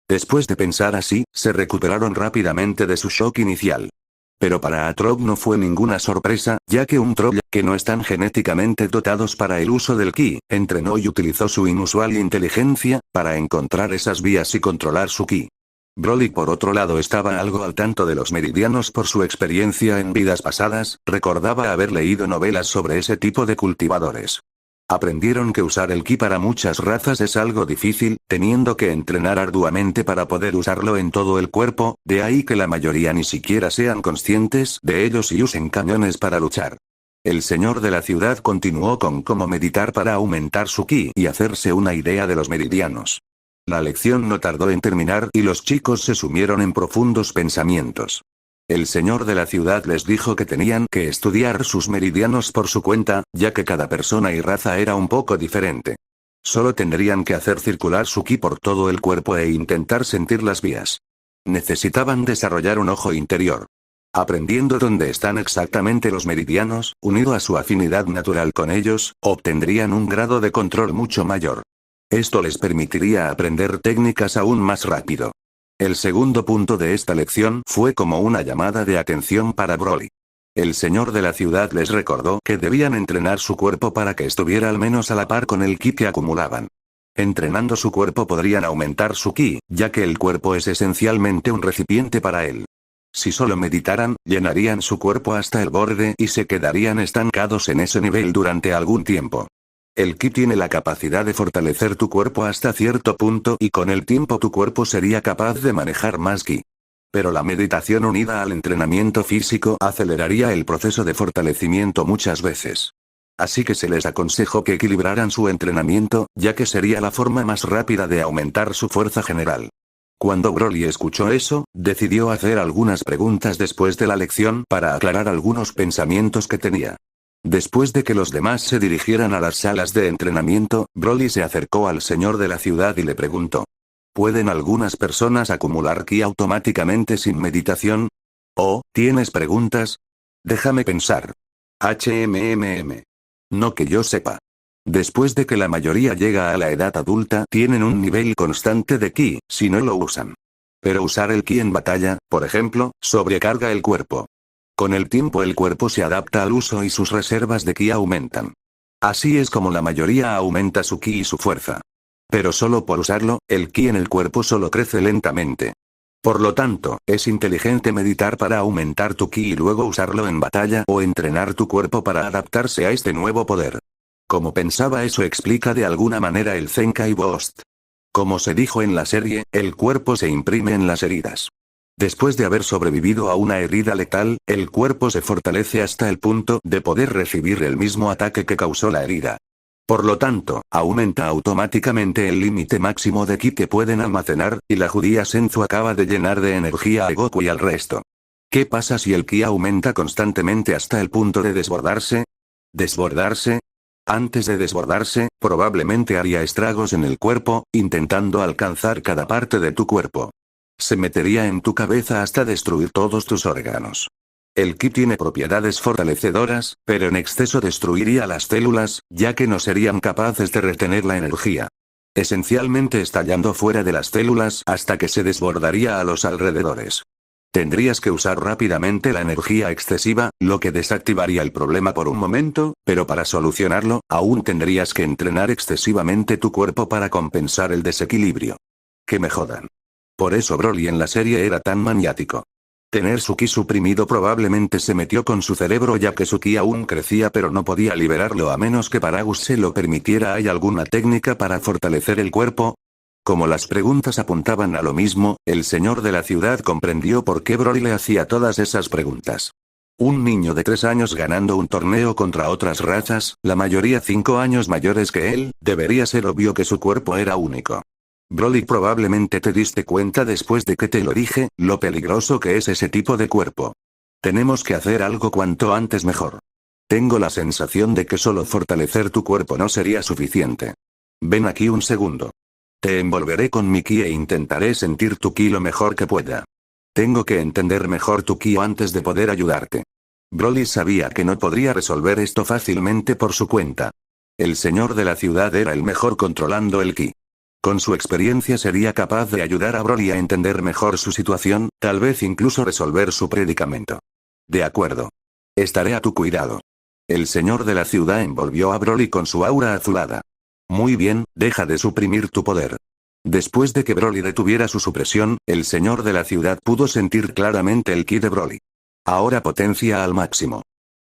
Después de pensar así, se recuperaron rápidamente de su shock inicial. Pero para Atrog no fue ninguna sorpresa, ya que un Troll que no están genéticamente dotados para el uso del ki, entrenó y utilizó su inusual inteligencia, para encontrar esas vías y controlar su ki. Broly por otro lado estaba algo al tanto de los meridianos por su experiencia en vidas pasadas, recordaba haber leído novelas sobre ese tipo de cultivadores. Aprendieron que usar el ki para muchas razas es algo difícil, teniendo que entrenar arduamente para poder usarlo en todo el cuerpo, de ahí que la mayoría ni siquiera sean conscientes de ellos y usen cañones para luchar. El señor de la ciudad continuó con cómo meditar para aumentar su ki y hacerse una idea de los meridianos. La lección no tardó en terminar y los chicos se sumieron en profundos pensamientos. El señor de la ciudad les dijo que tenían que estudiar sus meridianos por su cuenta, ya que cada persona y raza era un poco diferente. Solo tendrían que hacer circular su ki por todo el cuerpo e intentar sentir las vías. Necesitaban desarrollar un ojo interior. Aprendiendo dónde están exactamente los meridianos, unido a su afinidad natural con ellos, obtendrían un grado de control mucho mayor. Esto les permitiría aprender técnicas aún más rápido. El segundo punto de esta lección fue como una llamada de atención para Broly. El señor de la ciudad les recordó que debían entrenar su cuerpo para que estuviera al menos a la par con el ki que acumulaban. Entrenando su cuerpo podrían aumentar su ki, ya que el cuerpo es esencialmente un recipiente para él. Si solo meditaran, llenarían su cuerpo hasta el borde y se quedarían estancados en ese nivel durante algún tiempo. El ki tiene la capacidad de fortalecer tu cuerpo hasta cierto punto y con el tiempo tu cuerpo sería capaz de manejar más ki. Pero la meditación unida al entrenamiento físico aceleraría el proceso de fortalecimiento muchas veces. Así que se les aconsejó que equilibraran su entrenamiento, ya que sería la forma más rápida de aumentar su fuerza general. Cuando Broly escuchó eso, decidió hacer algunas preguntas después de la lección para aclarar algunos pensamientos que tenía. Después de que los demás se dirigieran a las salas de entrenamiento, Broly se acercó al señor de la ciudad y le preguntó: ¿pueden algunas personas acumular ki automáticamente sin meditación? ¿Oh, tienes preguntas? Déjame pensar. No que yo sepa. Después de que la mayoría llega a la edad adulta, tienen un nivel constante de ki, si no lo usan. Pero usar el ki en batalla, por ejemplo, sobrecarga el cuerpo. Con el tiempo el cuerpo se adapta al uso y sus reservas de ki aumentan. Así es como la mayoría aumenta su ki y su fuerza. Pero solo por usarlo, el ki en el cuerpo solo crece lentamente. Por lo tanto, es inteligente meditar para aumentar tu ki y luego usarlo en batalla o entrenar tu cuerpo para adaptarse a este nuevo poder. Como pensaba, eso explica de alguna manera el Zenkai Bost. Como se dijo en la serie, el cuerpo se imprime en las heridas. Después de haber sobrevivido a una herida letal, el cuerpo se fortalece hasta el punto de poder recibir el mismo ataque que causó la herida. Por lo tanto, aumenta automáticamente el límite máximo de ki que pueden almacenar, y la judía Senzu acaba de llenar de energía a Goku y al resto. ¿Qué pasa si el ki aumenta constantemente hasta el punto de desbordarse? ¿Desbordarse? Antes de desbordarse, probablemente haría estragos en el cuerpo, intentando alcanzar cada parte de tu cuerpo. Se metería en tu cabeza hasta destruir todos tus órganos. El ki tiene propiedades fortalecedoras, pero en exceso destruiría las células, ya que no serían capaces de retener la energía. Esencialmente estallando fuera de las células hasta que se desbordaría a los alrededores. Tendrías que usar rápidamente la energía excesiva, lo que desactivaría el problema por un momento, pero para solucionarlo, aún tendrías que entrenar excesivamente tu cuerpo para compensar el desequilibrio. Que me jodan. Por eso Broly en la serie era tan maniático. Tener su ki suprimido probablemente se metió con su cerebro, ya que su ki aún crecía pero no podía liberarlo a menos que Paragus se lo permitiera. ¿Hay alguna técnica para fortalecer el cuerpo? Como las preguntas apuntaban a lo mismo, el señor de la ciudad comprendió por qué Broly le hacía todas esas preguntas. Un niño de 3 años ganando un torneo contra otras razas, la mayoría 5 años mayores que él, debería ser obvio que su cuerpo era único. Broly, probablemente te diste cuenta después de que te lo dije, lo peligroso que es ese tipo de cuerpo. Tenemos que hacer algo cuanto antes mejor. Tengo la sensación de que solo fortalecer tu cuerpo no sería suficiente. Ven aquí un segundo. Te envolveré con mi ki e intentaré sentir tu ki lo mejor que pueda. Tengo que entender mejor tu ki antes de poder ayudarte. Broly sabía que no podría resolver esto fácilmente por su cuenta. El señor de la ciudad era el mejor controlando el ki. Con su experiencia sería capaz de ayudar a Broly a entender mejor su situación, tal vez incluso resolver su predicamento. De acuerdo. Estaré a tu cuidado. El señor de la ciudad envolvió a Broly con su aura azulada. Muy bien, deja de suprimir tu poder. Después de que Broly detuviera su supresión, el señor de la ciudad pudo sentir claramente el ki de Broly. Ahora potencia al máximo.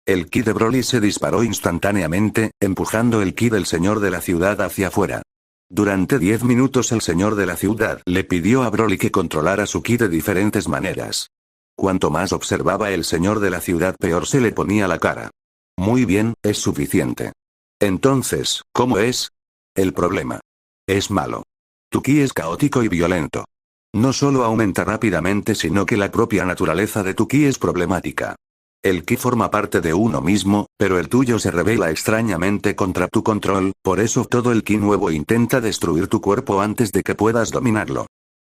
El ki de Broly se disparó instantáneamente, empujando el ki del señor de la ciudad hacia afuera. Durante 10 minutos el señor de la ciudad le pidió a Broly que controlara su ki de diferentes maneras. Cuanto más observaba el señor de la ciudad peor se le ponía la cara. Muy bien, es suficiente. Entonces, ¿cómo es? El problema. Es malo. Tu ki es caótico y violento. No solo aumenta rápidamente sino que la propia naturaleza de tu ki es problemática. El ki forma parte de uno mismo, pero el tuyo se revela extrañamente contra tu control, por eso todo el ki nuevo intenta destruir tu cuerpo antes de que puedas dominarlo.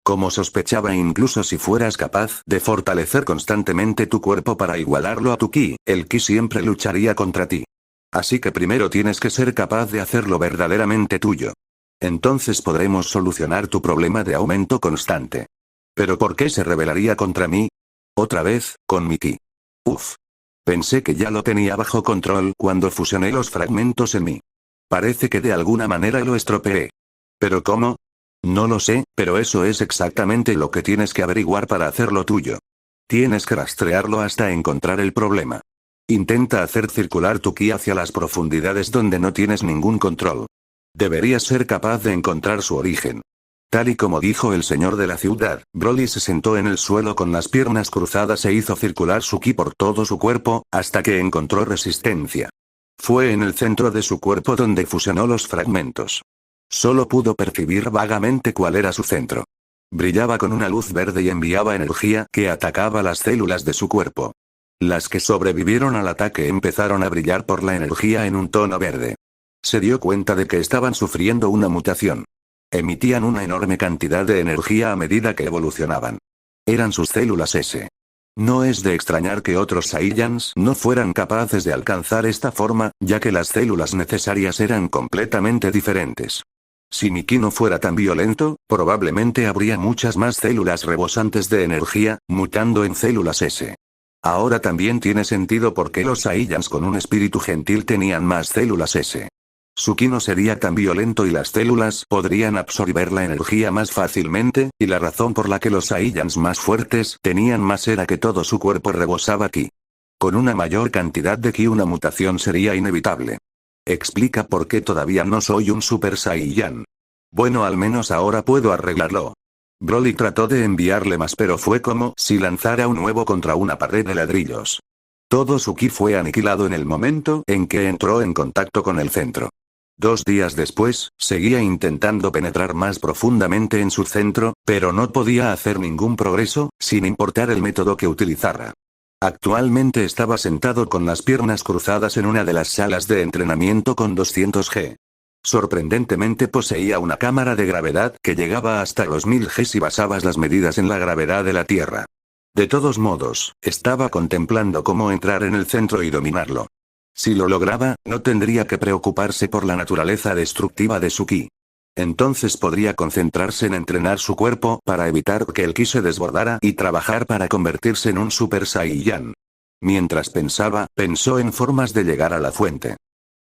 Como sospechaba, incluso si fueras capaz de fortalecer constantemente tu cuerpo para igualarlo a tu ki, el ki siempre lucharía contra ti. Así que primero tienes que ser capaz de hacerlo verdaderamente tuyo. Entonces podremos solucionar tu problema de aumento constante. ¿Pero por qué se rebelaría contra mí? Otra vez, con mi ki. Uf. Pensé que ya lo tenía bajo control cuando fusioné los fragmentos en mí. Parece que de alguna manera lo estropeé. ¿Pero cómo? No lo sé, pero eso es exactamente lo que tienes que averiguar para hacerlo tuyo. Tienes que rastrearlo hasta encontrar el problema. Intenta hacer circular tu ki hacia las profundidades donde no tienes ningún control. Deberías ser capaz de encontrar su origen. Tal y como dijo el señor de la ciudad, Broly se sentó en el suelo con las piernas cruzadas e hizo circular su ki por todo su cuerpo, hasta que encontró resistencia. Fue en el centro de su cuerpo donde fusionó los fragmentos. Solo pudo percibir vagamente cuál era su centro. Brillaba con una luz verde y enviaba energía que atacaba las células de su cuerpo. Las que sobrevivieron al ataque empezaron a brillar por la energía en un tono verde. Se dio cuenta de que estaban sufriendo una mutación. Emitían una enorme cantidad de energía a medida que evolucionaban. Eran sus células S. No es de extrañar que otros Saiyans no fueran capaces de alcanzar esta forma, ya que las células necesarias eran completamente diferentes. Si mi ki no fuera tan violento, probablemente habría muchas más células rebosantes de energía, mutando en células S. Ahora también tiene sentido por qué los Saiyans con un espíritu gentil tenían más células S. Su ki no sería tan violento y las células podrían absorber la energía más fácilmente, y la razón por la que los Saiyans más fuertes tenían más era que todo su cuerpo rebosaba ki. Con una mayor cantidad de ki una mutación sería inevitable. Explica por qué todavía no soy un Super Saiyan. Bueno, al menos ahora puedo arreglarlo. Broly trató de enviarle más, pero fue como si lanzara un huevo contra una pared de ladrillos. Todo su ki fue aniquilado en el momento en que entró en contacto con el centro. 2 días después, seguía intentando penetrar más profundamente en su centro, pero no podía hacer ningún progreso, sin importar el método que utilizara. Actualmente estaba sentado con las piernas cruzadas en una de las salas de entrenamiento con 200 G. Sorprendentemente poseía una cámara de gravedad que llegaba hasta los 1000 G si basabas las medidas en la gravedad de la Tierra. De todos modos, estaba contemplando cómo entrar en el centro y dominarlo. Si lo lograba, no tendría que preocuparse por la naturaleza destructiva de su ki. Entonces podría concentrarse en entrenar su cuerpo para evitar que el ki se desbordara y trabajar para convertirse en un Super Saiyan. Mientras pensaba, pensó en formas de llegar a la fuente.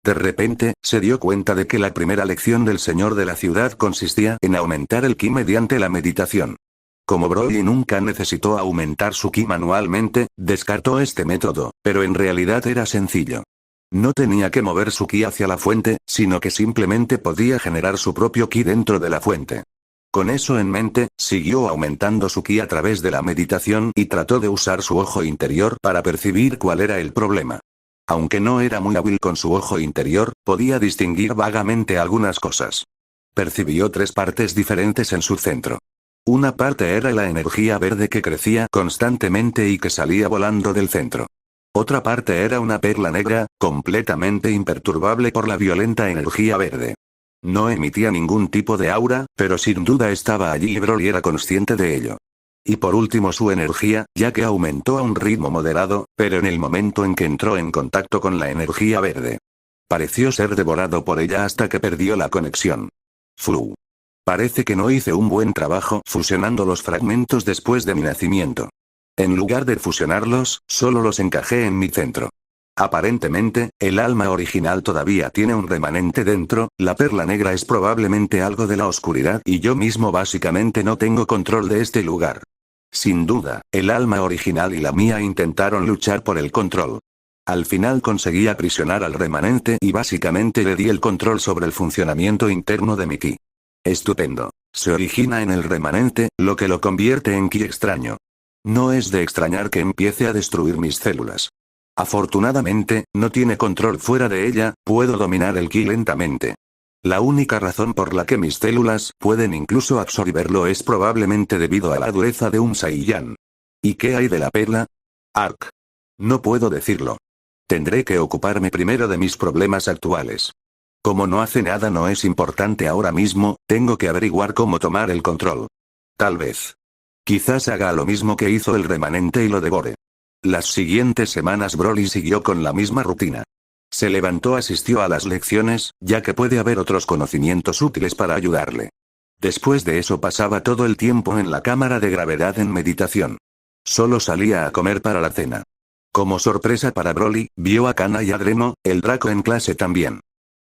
De repente, se dio cuenta de que la primera lección del señor de la ciudad consistía en aumentar el ki mediante la meditación. Como Broly nunca necesitó aumentar su ki manualmente, descartó este método, pero en realidad era sencillo. No tenía que mover su ki hacia la fuente, sino que simplemente podía generar su propio ki dentro de la fuente. Con eso en mente, siguió aumentando su ki a través de la meditación y trató de usar su ojo interior para percibir cuál era el problema. Aunque no era muy hábil con su ojo interior, podía distinguir vagamente algunas cosas. Percibió 3 partes diferentes en su centro. Una parte era la energía verde que crecía constantemente y que salía volando del centro. Otra parte era una perla negra, completamente imperturbable por la violenta energía verde. No emitía ningún tipo de aura, pero sin duda estaba allí y Broly era consciente de ello. Y por último su energía, ya que aumentó a un ritmo moderado, pero en el momento en que entró en contacto con la energía verde. Pareció ser devorado por ella hasta que perdió la conexión. Fu. Parece que no hice un buen trabajo fusionando los fragmentos después de mi nacimiento. En lugar de fusionarlos, solo los encajé en mi centro. Aparentemente, el alma original todavía tiene un remanente dentro, la perla negra es probablemente algo de la oscuridad y yo mismo básicamente no tengo control de este lugar. Sin duda, el alma original y la mía intentaron luchar por el control. Al final conseguí aprisionar al remanente y básicamente le di el control sobre el funcionamiento interno de mi ki. Estupendo. Se origina en el remanente, lo que lo convierte en ki extraño. No es de extrañar que empiece a destruir mis células. Afortunadamente, no tiene control fuera de ella, puedo dominar el ki lentamente. La única razón por la que mis células pueden incluso absorberlo es probablemente debido a la dureza de un Saiyan. ¿Y qué hay de la perla? Ark. No puedo decirlo. Tendré que ocuparme primero de mis problemas actuales. Como no hace nada no es importante ahora mismo, tengo que averiguar cómo tomar el control. Tal vez. Quizás haga lo mismo que hizo el remanente y lo devore. Las siguientes semanas Broly siguió con la misma rutina. Se levantó, asistió a las lecciones, ya que puede haber otros conocimientos útiles para ayudarle. Después de eso pasaba todo el tiempo en la cámara de gravedad en meditación. Solo salía a comer para la cena. Como sorpresa para Broly, vio a Kana y a Dreno, el Draco en clase también.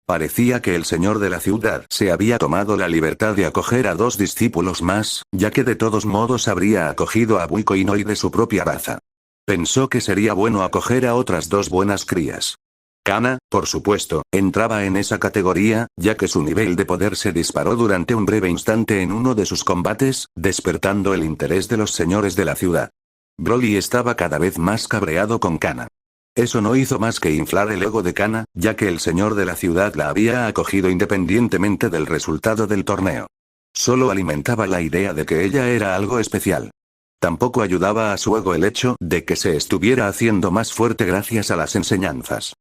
Parecía que el señor de la ciudad se había tomado la libertad de acoger a 2 discípulos más, ya que de todos modos habría acogido a Buiko y Noi de su propia raza. Pensó que sería bueno acoger a otras 2 buenas crías. Kana, por supuesto, entraba en esa categoría, ya que su nivel de poder se disparó durante un breve instante en uno de sus combates, despertando el interés de los señores de la ciudad. Broly estaba cada vez más cabreado con Kana. Eso no hizo más que inflar el ego de Kana, ya que el señor de la ciudad la había acogido independientemente del resultado del torneo. Solo alimentaba la idea de que ella era algo especial. Tampoco ayudaba a su ego el hecho de que se estuviera haciendo más fuerte gracias a las enseñanzas.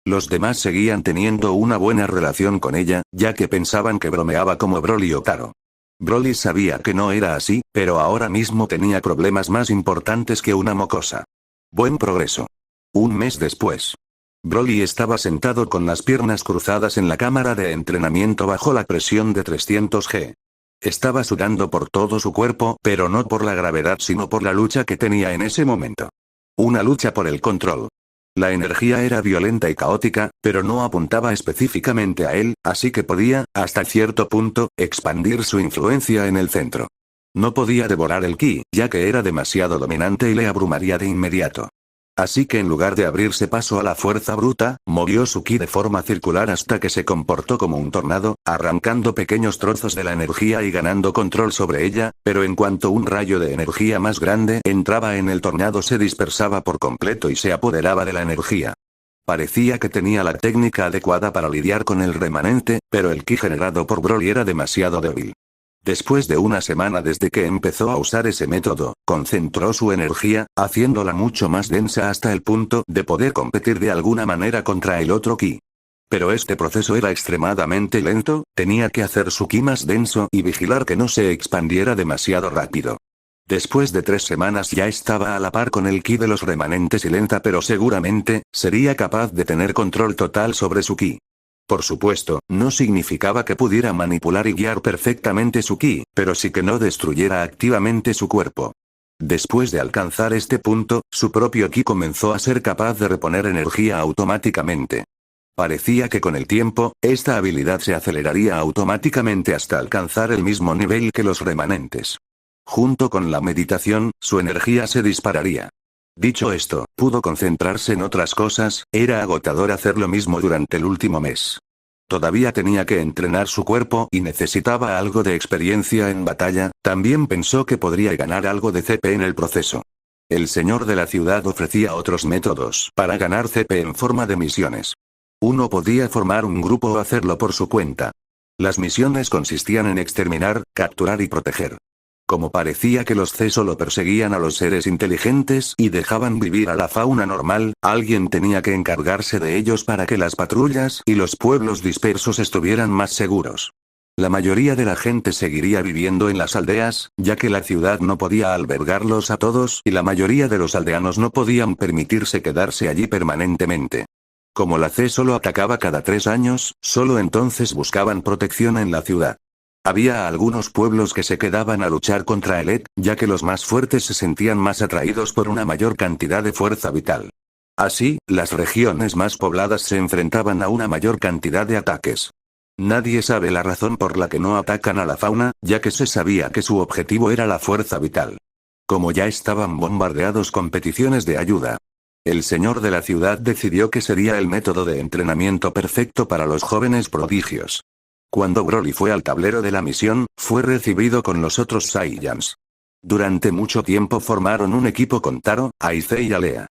Los demás seguían teniendo una buena relación con ella, ya que pensaban que bromeaba como Broly o Taro. Broly sabía que no era así, pero ahora mismo tenía problemas más importantes que una mocosa. Buen progreso. Un mes después. Broly estaba sentado con las piernas cruzadas en la cámara de entrenamiento bajo la presión de 300 G. Estaba sudando por todo su cuerpo, pero no por la gravedad sino por la lucha que tenía en ese momento. Una lucha por el control. La energía era violenta y caótica, pero no apuntaba específicamente a él, así que podía, hasta cierto punto, expandir su influencia en el centro. No podía devorar el ki, ya que era demasiado dominante y le abrumaría de inmediato. Así que en lugar de abrirse paso a la fuerza bruta, movió su ki de forma circular hasta que se comportó como un tornado, arrancando pequeños trozos de la energía y ganando control sobre ella, pero en cuanto un rayo de energía más grande entraba en el tornado se dispersaba por completo y se apoderaba de la energía. Parecía que tenía la técnica adecuada para lidiar con el remanente, pero el ki generado por Broly era demasiado débil. Después de una semana desde que empezó a usar ese método, concentró su energía, haciéndola mucho más densa hasta el punto de poder competir de alguna manera contra el otro ki. Pero este proceso era extremadamente lento, tenía que hacer su ki más denso y vigilar que no se expandiera demasiado rápido. Después de 3 semanas ya estaba a la par con el ki de los remanentes y lenta pero seguramente, sería capaz de tener control total sobre su ki. Por supuesto, no significaba que pudiera manipular y guiar perfectamente su ki, pero sí que no destruyera activamente su cuerpo. Después de alcanzar este punto, su propio ki comenzó a ser capaz de reponer energía automáticamente. Parecía que con el tiempo, esta habilidad se aceleraría automáticamente hasta alcanzar el mismo nivel que los remanentes. Junto con la meditación, su energía se dispararía. Dicho esto, pudo concentrarse en otras cosas, era agotador hacer lo mismo durante el último mes. Todavía tenía que entrenar su cuerpo y necesitaba algo de experiencia en batalla, también pensó que podría ganar algo de CP en el proceso. El señor de la ciudad ofrecía otros métodos para ganar CP en forma de misiones. Uno podía formar un grupo o hacerlo por su cuenta. Las misiones consistían en exterminar, capturar y proteger. Como parecía que los C solo perseguían a los seres inteligentes y dejaban vivir a la fauna normal, alguien tenía que encargarse de ellos para que las patrullas y los pueblos dispersos estuvieran más seguros. La mayoría de la gente seguiría viviendo en las aldeas, ya que la ciudad no podía albergarlos a todos y la mayoría de los aldeanos no podían permitirse quedarse allí permanentemente. Como la C solo atacaba cada 3 años, solo entonces buscaban protección en la ciudad. Había algunos pueblos que se quedaban a luchar contra el ET, ya que los más fuertes se sentían más atraídos por una mayor cantidad de fuerza vital. Así, las regiones más pobladas se enfrentaban a una mayor cantidad de ataques. Nadie sabe la razón por la que no atacan a la fauna, ya que se sabía que su objetivo era la fuerza vital. Como ya estaban bombardeados con peticiones de ayuda. El señor de la ciudad decidió que sería el método de entrenamiento perfecto para los jóvenes prodigios. Cuando Broly fue al tablero de la misión, fue recibido con los otros Saiyans. Durante mucho tiempo formaron un equipo con Taro, Aize y Alea.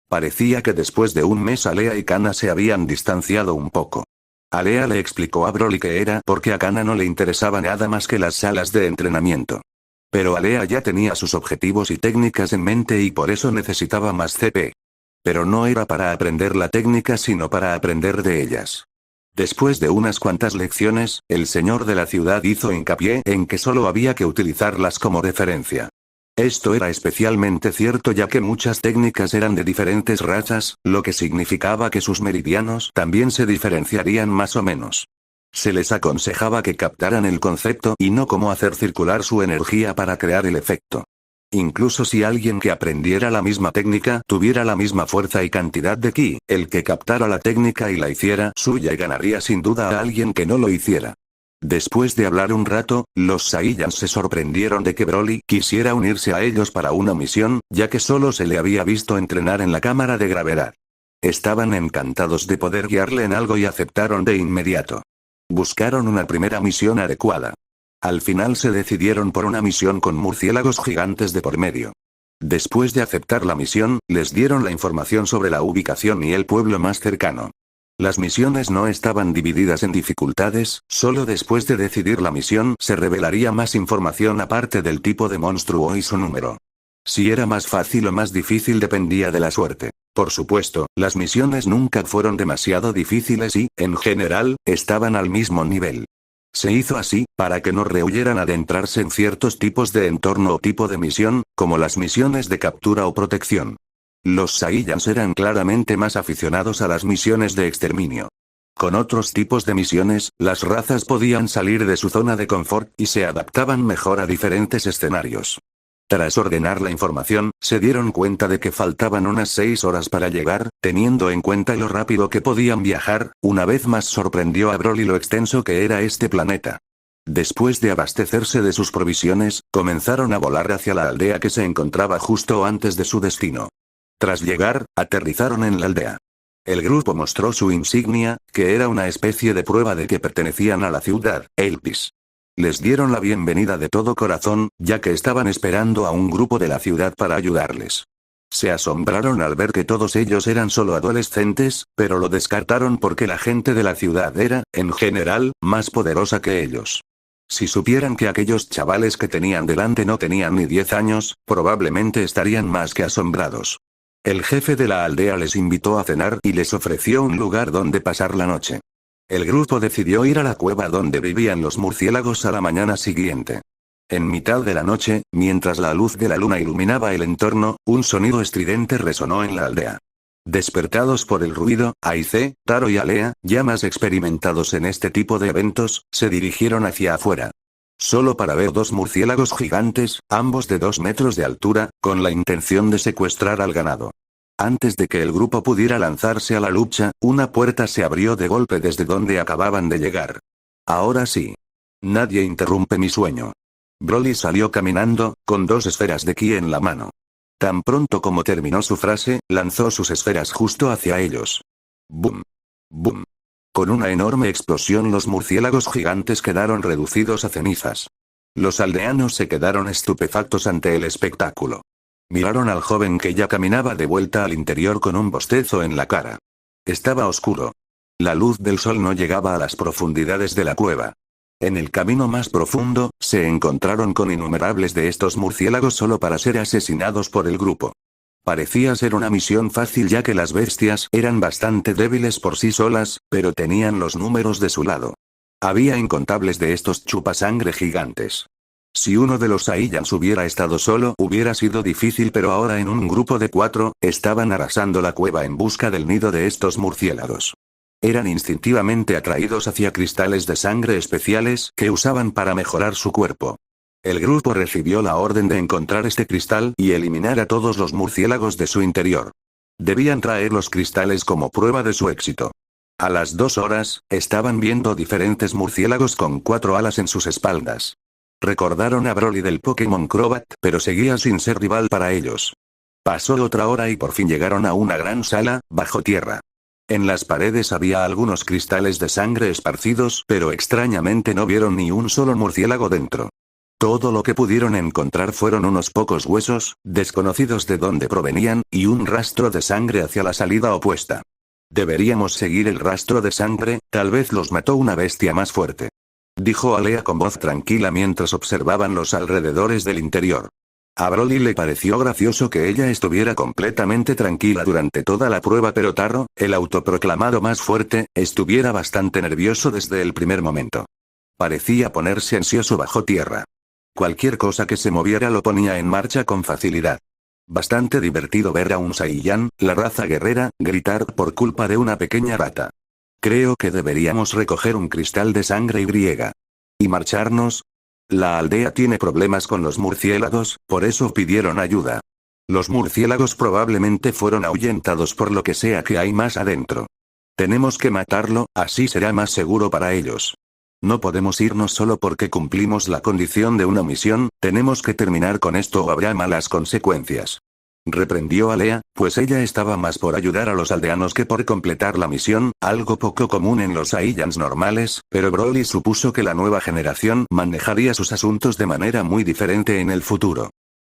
Parecía que después de un mes Alea y Kana se habían distanciado un poco. Alea le explicó a Broly que era porque a Kana no le interesaba nada más que las salas de entrenamiento. Pero Alea ya tenía sus objetivos y técnicas en mente y por eso necesitaba más CP. Pero no era para aprender la técnica sino para aprender de ellas. Después de unas cuantas lecciones, el señor de la ciudad hizo hincapié en que solo había que utilizarlas como referencia. Esto era especialmente cierto ya que muchas técnicas eran de diferentes razas, lo que significaba que sus meridianos también se diferenciarían más o menos. Se les aconsejaba que captaran el concepto y no cómo hacer circular su energía para crear el efecto. Incluso si alguien que aprendiera la misma técnica tuviera la misma fuerza y cantidad de ki, el que captara la técnica y la hiciera suya ganaría sin duda a alguien que no lo hiciera. Después de hablar un rato, los Saiyans se sorprendieron de que Broly quisiera unirse a ellos para una misión, ya que solo se le había visto entrenar en la cámara de gravedad. Estaban encantados de poder guiarle en algo y aceptaron de inmediato. Buscaron una primera misión adecuada. Al final se decidieron por una misión con murciélagos gigantes de por medio. Después de aceptar la misión, les dieron la información sobre la ubicación y el pueblo más cercano. Las misiones no estaban divididas en dificultades, solo después de decidir la misión se revelaría más información aparte del tipo de monstruo y su número. Si era más fácil o más difícil dependía de la suerte. Por supuesto, las misiones nunca fueron demasiado difíciles y, en general, estaban al mismo nivel. Se hizo así, para que no rehuyeran adentrarse en ciertos tipos de entorno o tipo de misión, como las misiones de captura o protección. Los Saiyans eran claramente más aficionados a las misiones de exterminio. Con otros tipos de misiones, las razas podían salir de su zona de confort y se adaptaban mejor a diferentes escenarios. Tras ordenar la información, se dieron cuenta de que faltaban unas 6 horas para llegar, teniendo en cuenta lo rápido que podían viajar, una vez más sorprendió a Broly lo extenso que era este planeta. Después de abastecerse de sus provisiones, comenzaron a volar hacia la aldea que se encontraba justo antes de su destino. Tras llegar, aterrizaron en la aldea. El grupo mostró su insignia, que era una especie de prueba de que pertenecían a la ciudad, Elpis. Les dieron la bienvenida de todo corazón, ya que estaban esperando a un grupo de la ciudad para ayudarles. Se asombraron al ver que todos ellos eran solo adolescentes, pero lo descartaron porque la gente de la ciudad era, en general, más poderosa que ellos. Si supieran que aquellos chavales que tenían delante no tenían ni 10 años, probablemente estarían más que asombrados. El jefe de la aldea les invitó a cenar y les ofreció un lugar donde pasar la noche. El grupo decidió ir a la cueva donde vivían los murciélagos a la mañana siguiente. En mitad de la noche, mientras la luz de la luna iluminaba el entorno, un sonido estridente resonó en la aldea. Despertados por el ruido, Aize, Taro y Alea, ya más experimentados en este tipo de eventos, se dirigieron hacia afuera. Solo para ver 2 murciélagos gigantes, ambos de 2 metros de altura, con la intención de secuestrar al ganado. Antes de que el grupo pudiera lanzarse a la lucha, una puerta se abrió de golpe desde donde acababan de llegar. Ahora sí. Nadie interrumpe mi sueño. Broly salió caminando, con 2 esferas de ki en la mano. Tan pronto como terminó su frase, lanzó sus esferas justo hacia ellos. ¡Bum! ¡Bum! Con una enorme explosión los murciélagos gigantes quedaron reducidos a cenizas. Los aldeanos se quedaron estupefactos ante el espectáculo. Miraron al joven que ya caminaba de vuelta al interior con un bostezo en la cara. Estaba oscuro. La luz del sol no llegaba a las profundidades de la cueva. En el camino más profundo, se encontraron con innumerables de estos murciélagos solo para ser asesinados por el grupo. Parecía ser una misión fácil ya que las bestias eran bastante débiles por sí solas, pero tenían los números de su lado. Había incontables de estos chupasangre gigantes. Si uno de los Saiyans hubiera estado solo hubiera sido difícil, pero ahora en un grupo de 4, estaban arrasando la cueva en busca del nido de estos murciélagos. Eran instintivamente atraídos hacia cristales de sangre especiales que usaban para mejorar su cuerpo. El grupo recibió la orden de encontrar este cristal y eliminar a todos los murciélagos de su interior. Debían traer los cristales como prueba de su éxito. A las 2 horas, estaban viendo diferentes murciélagos con 4 alas en sus espaldas. Recordaron a Broly del Pokémon Crobat, pero seguía sin ser rival para ellos. Pasó otra hora y por fin llegaron a una gran sala, bajo tierra. En las paredes había algunos cristales de sangre esparcidos, pero extrañamente no vieron ni un solo murciélago dentro. Todo lo que pudieron encontrar fueron unos pocos huesos, desconocidos de dónde provenían, y un rastro de sangre hacia la salida opuesta. Deberíamos seguir el rastro de sangre, tal vez los mató una bestia más fuerte. Dijo Alea con voz tranquila mientras observaban los alrededores del interior. A Broly le pareció gracioso que ella estuviera completamente tranquila durante toda la prueba, pero Taro, el autoproclamado más fuerte, estuviera bastante nervioso desde el primer momento. Parecía ponerse ansioso bajo tierra. Cualquier cosa que se moviera lo ponía en marcha con facilidad. Bastante divertido ver a un Saiyan, la raza guerrera, gritar por culpa de una pequeña rata. Creo que deberíamos recoger un cristal de sangre y marcharnos. La aldea tiene problemas con los murciélagos, por eso pidieron ayuda. Los murciélagos probablemente fueron ahuyentados por lo que sea que hay más adentro. Tenemos que matarlo, así será más seguro para ellos. No podemos irnos solo porque cumplimos la condición de una misión, tenemos que terminar con esto o habrá malas consecuencias. Reprendió a Lea, pues ella estaba más por ayudar a los aldeanos que por completar la misión, algo poco común en los Saiyans normales, pero Broly supuso que la nueva generación manejaría sus asuntos de manera muy diferente en el futuro.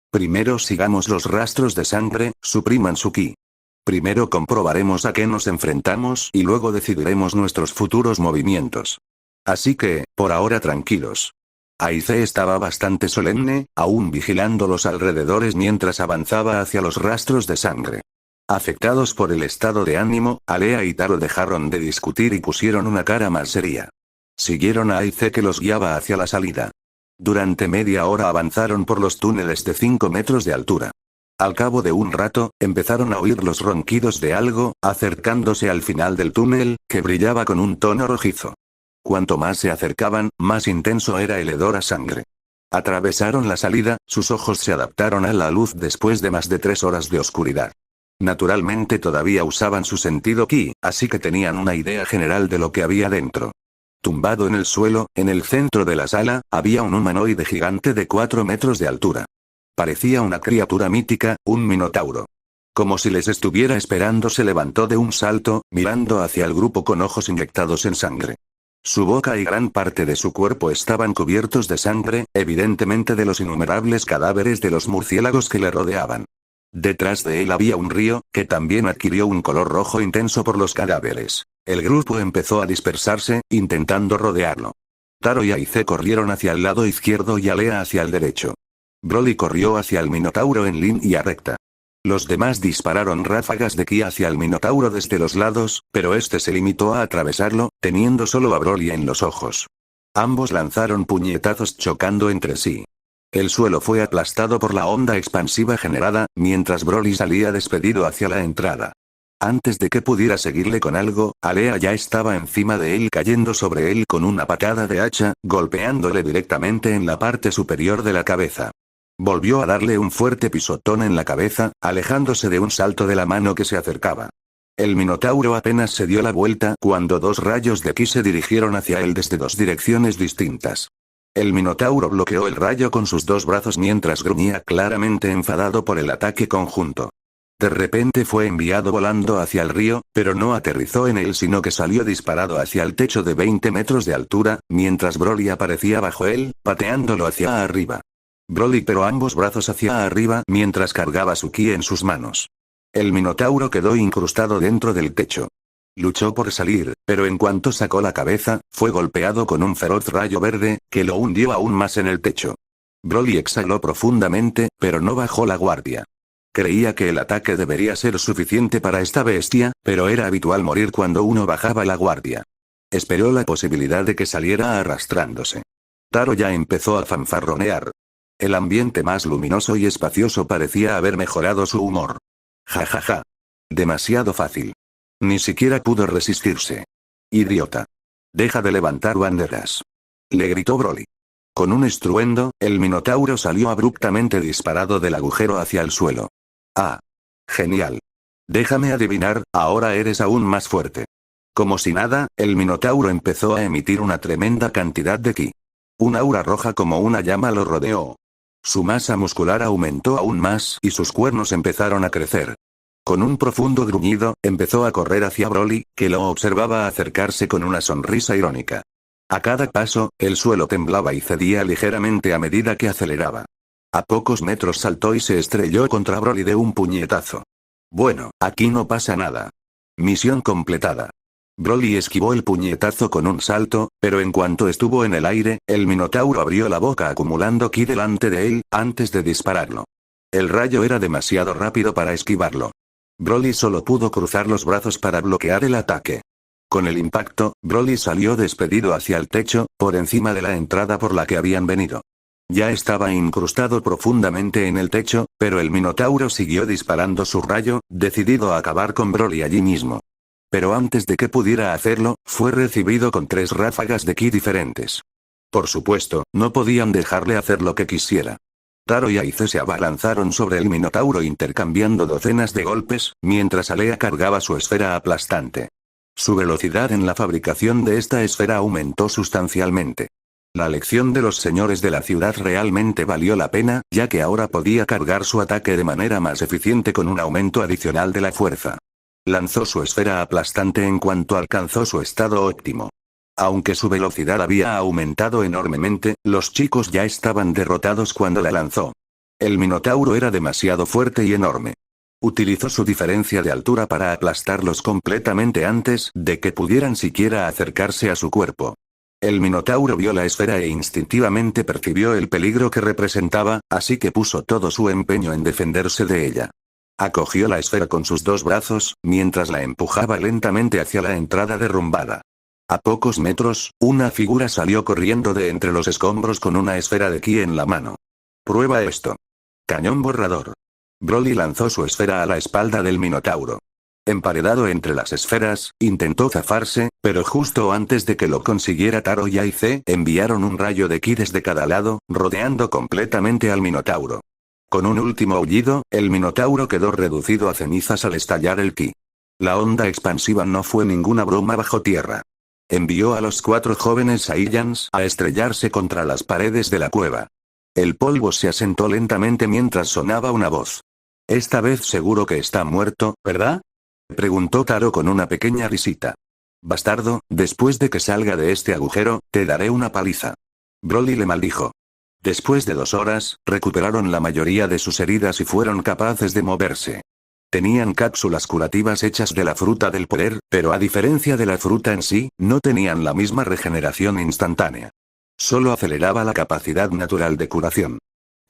Primero sigamos los rastros de sangre, supriman su ki. Primero comprobaremos a qué nos enfrentamos y luego decidiremos nuestros futuros movimientos. Así que, por ahora tranquilos. Aize estaba bastante solemne, aún vigilando los alrededores mientras avanzaba hacia los rastros de sangre. Afectados por el estado de ánimo, Alea y Taro dejaron de discutir y pusieron una cara más seria. Siguieron a Aize que los guiaba hacia la salida. Durante media hora avanzaron por los túneles de 5 metros de altura. Al cabo de un rato, empezaron a oír los ronquidos de algo, acercándose al final del túnel, que brillaba con un tono rojizo. Cuanto más se acercaban, más intenso era el hedor a sangre. Atravesaron la salida, sus ojos se adaptaron a la luz después de más de 3 horas de oscuridad. Naturalmente todavía usaban su sentido ki, así que tenían una idea general de lo que había dentro. Tumbado en el suelo, en el centro de la sala, había un humanoide gigante de 4 metros de altura. Parecía una criatura mítica, un minotauro. Como si les estuviera esperando, se levantó de un salto, mirando hacia el grupo con ojos inyectados en sangre. Su boca y gran parte de su cuerpo estaban cubiertos de sangre, evidentemente de los innumerables cadáveres de los murciélagos que le rodeaban. Detrás de él había un río, que también adquirió un color rojo intenso por los cadáveres. El grupo empezó a dispersarse, intentando rodearlo. Taro y Aize corrieron hacia el lado izquierdo y Alea hacia el derecho. Broly corrió hacia el minotauro en línea recta. Los demás dispararon ráfagas de ki hacia el minotauro desde los lados, pero este se limitó a atravesarlo, teniendo solo a Broly en los ojos. Ambos lanzaron puñetazos chocando entre sí. El suelo fue aplastado por la onda expansiva generada, mientras Broly salía despedido hacia la entrada. Antes de que pudiera seguirle con algo, Alea ya estaba encima de él cayendo sobre él con una patada de hacha, golpeándole directamente en la parte superior de la cabeza. Volvió a darle un fuerte pisotón en la cabeza, alejándose de un salto de la mano que se acercaba. El minotauro apenas se dio la vuelta cuando 2 rayos de ki se dirigieron hacia él desde 2 direcciones distintas. El minotauro bloqueó el rayo con sus 2 brazos mientras gruñía claramente enfadado por el ataque conjunto. De repente fue enviado volando hacia el río, pero no aterrizó en él sino que salió disparado hacia el techo de 20 metros de altura, mientras Broly aparecía bajo él, pateándolo hacia arriba. Broly pero ambos brazos hacia arriba mientras cargaba su ki en sus manos. El minotauro quedó incrustado dentro del techo. Luchó por salir, pero en cuanto sacó la cabeza, fue golpeado con un feroz rayo verde, que lo hundió aún más en el techo. Broly exhaló profundamente, pero no bajó la guardia. Creía que el ataque debería ser suficiente para esta bestia, pero era habitual morir cuando uno bajaba la guardia. Esperó la posibilidad de que saliera arrastrándose. Taro ya empezó a fanfarronear. El ambiente más luminoso y espacioso parecía haber mejorado su humor. Ja ja ja. Demasiado fácil. Ni siquiera pudo resistirse. Idiota. Deja de levantar banderas. Le gritó Broly. Con un estruendo, el minotauro salió abruptamente disparado del agujero hacia el suelo. Ah. Genial. Déjame adivinar, ahora eres aún más fuerte. Como si nada, el minotauro empezó a emitir una tremenda cantidad de ki. Un aura roja como una llama lo rodeó. Su masa muscular aumentó aún más y sus cuernos empezaron a crecer. Con un profundo gruñido, empezó a correr hacia Broly, que lo observaba acercarse con una sonrisa irónica. A cada paso, el suelo temblaba y cedía ligeramente a medida que aceleraba. A pocos metros saltó y se estrelló contra Broly de un puñetazo. Bueno, aquí no pasa nada. Misión completada. Broly esquivó el puñetazo con un salto, pero en cuanto estuvo en el aire, el Minotauro abrió la boca acumulando ki delante de él, antes de dispararlo. El rayo era demasiado rápido para esquivarlo. Broly solo pudo cruzar los brazos para bloquear el ataque. Con el impacto, Broly salió despedido hacia el techo, por encima de la entrada por la que habían venido. Ya estaba incrustado profundamente en el techo, pero el Minotauro siguió disparando su rayo, decidido a acabar con Broly allí mismo. Pero antes de que pudiera hacerlo, fue recibido con 3 ráfagas de ki diferentes. Por supuesto, no podían dejarle hacer lo que quisiera. Taro y Aize se abalanzaron sobre el Minotauro intercambiando docenas de golpes, mientras Alea cargaba su esfera aplastante. Su velocidad en la fabricación de esta esfera aumentó sustancialmente. La lección de los señores de la ciudad realmente valió la pena, ya que ahora podía cargar su ataque de manera más eficiente con un aumento adicional de la fuerza. Lanzó su esfera aplastante en cuanto alcanzó su estado óptimo. Aunque su velocidad había aumentado enormemente, los chicos ya estaban derrotados cuando la lanzó. El Minotauro era demasiado fuerte y enorme. Utilizó su diferencia de altura para aplastarlos completamente antes de que pudieran siquiera acercarse a su cuerpo. El Minotauro vio la esfera e instintivamente percibió el peligro que representaba, así que puso todo su empeño en defenderse de ella. Acogió la esfera con sus 2 brazos, mientras la empujaba lentamente hacia la entrada derrumbada. A pocos metros, una figura salió corriendo de entre los escombros con una esfera de ki en la mano. Prueba esto. Cañón borrador. Broly lanzó su esfera a la espalda del Minotauro. Emparedado entre las esferas, intentó zafarse, pero justo antes de que lo consiguiera Taro y Aize enviaron un rayo de ki desde cada lado, rodeando completamente al Minotauro. Con un último aullido, el Minotauro quedó reducido a cenizas al estallar el ki. La onda expansiva no fue ninguna broma bajo tierra. Envió a los 4 jóvenes Saiyans a estrellarse contra las paredes de la cueva. El polvo se asentó lentamente mientras sonaba una voz. Esta vez seguro que está muerto, ¿verdad? Preguntó Taro con una pequeña risita. Bastardo, después de que salga de este agujero, te daré una paliza. Broly le maldijo. Después de 2 horas, recuperaron la mayoría de sus heridas y fueron capaces de moverse. Tenían cápsulas curativas hechas de la fruta del poder, pero a diferencia de la fruta en sí, no tenían la misma regeneración instantánea. Solo aceleraba la capacidad natural de curación.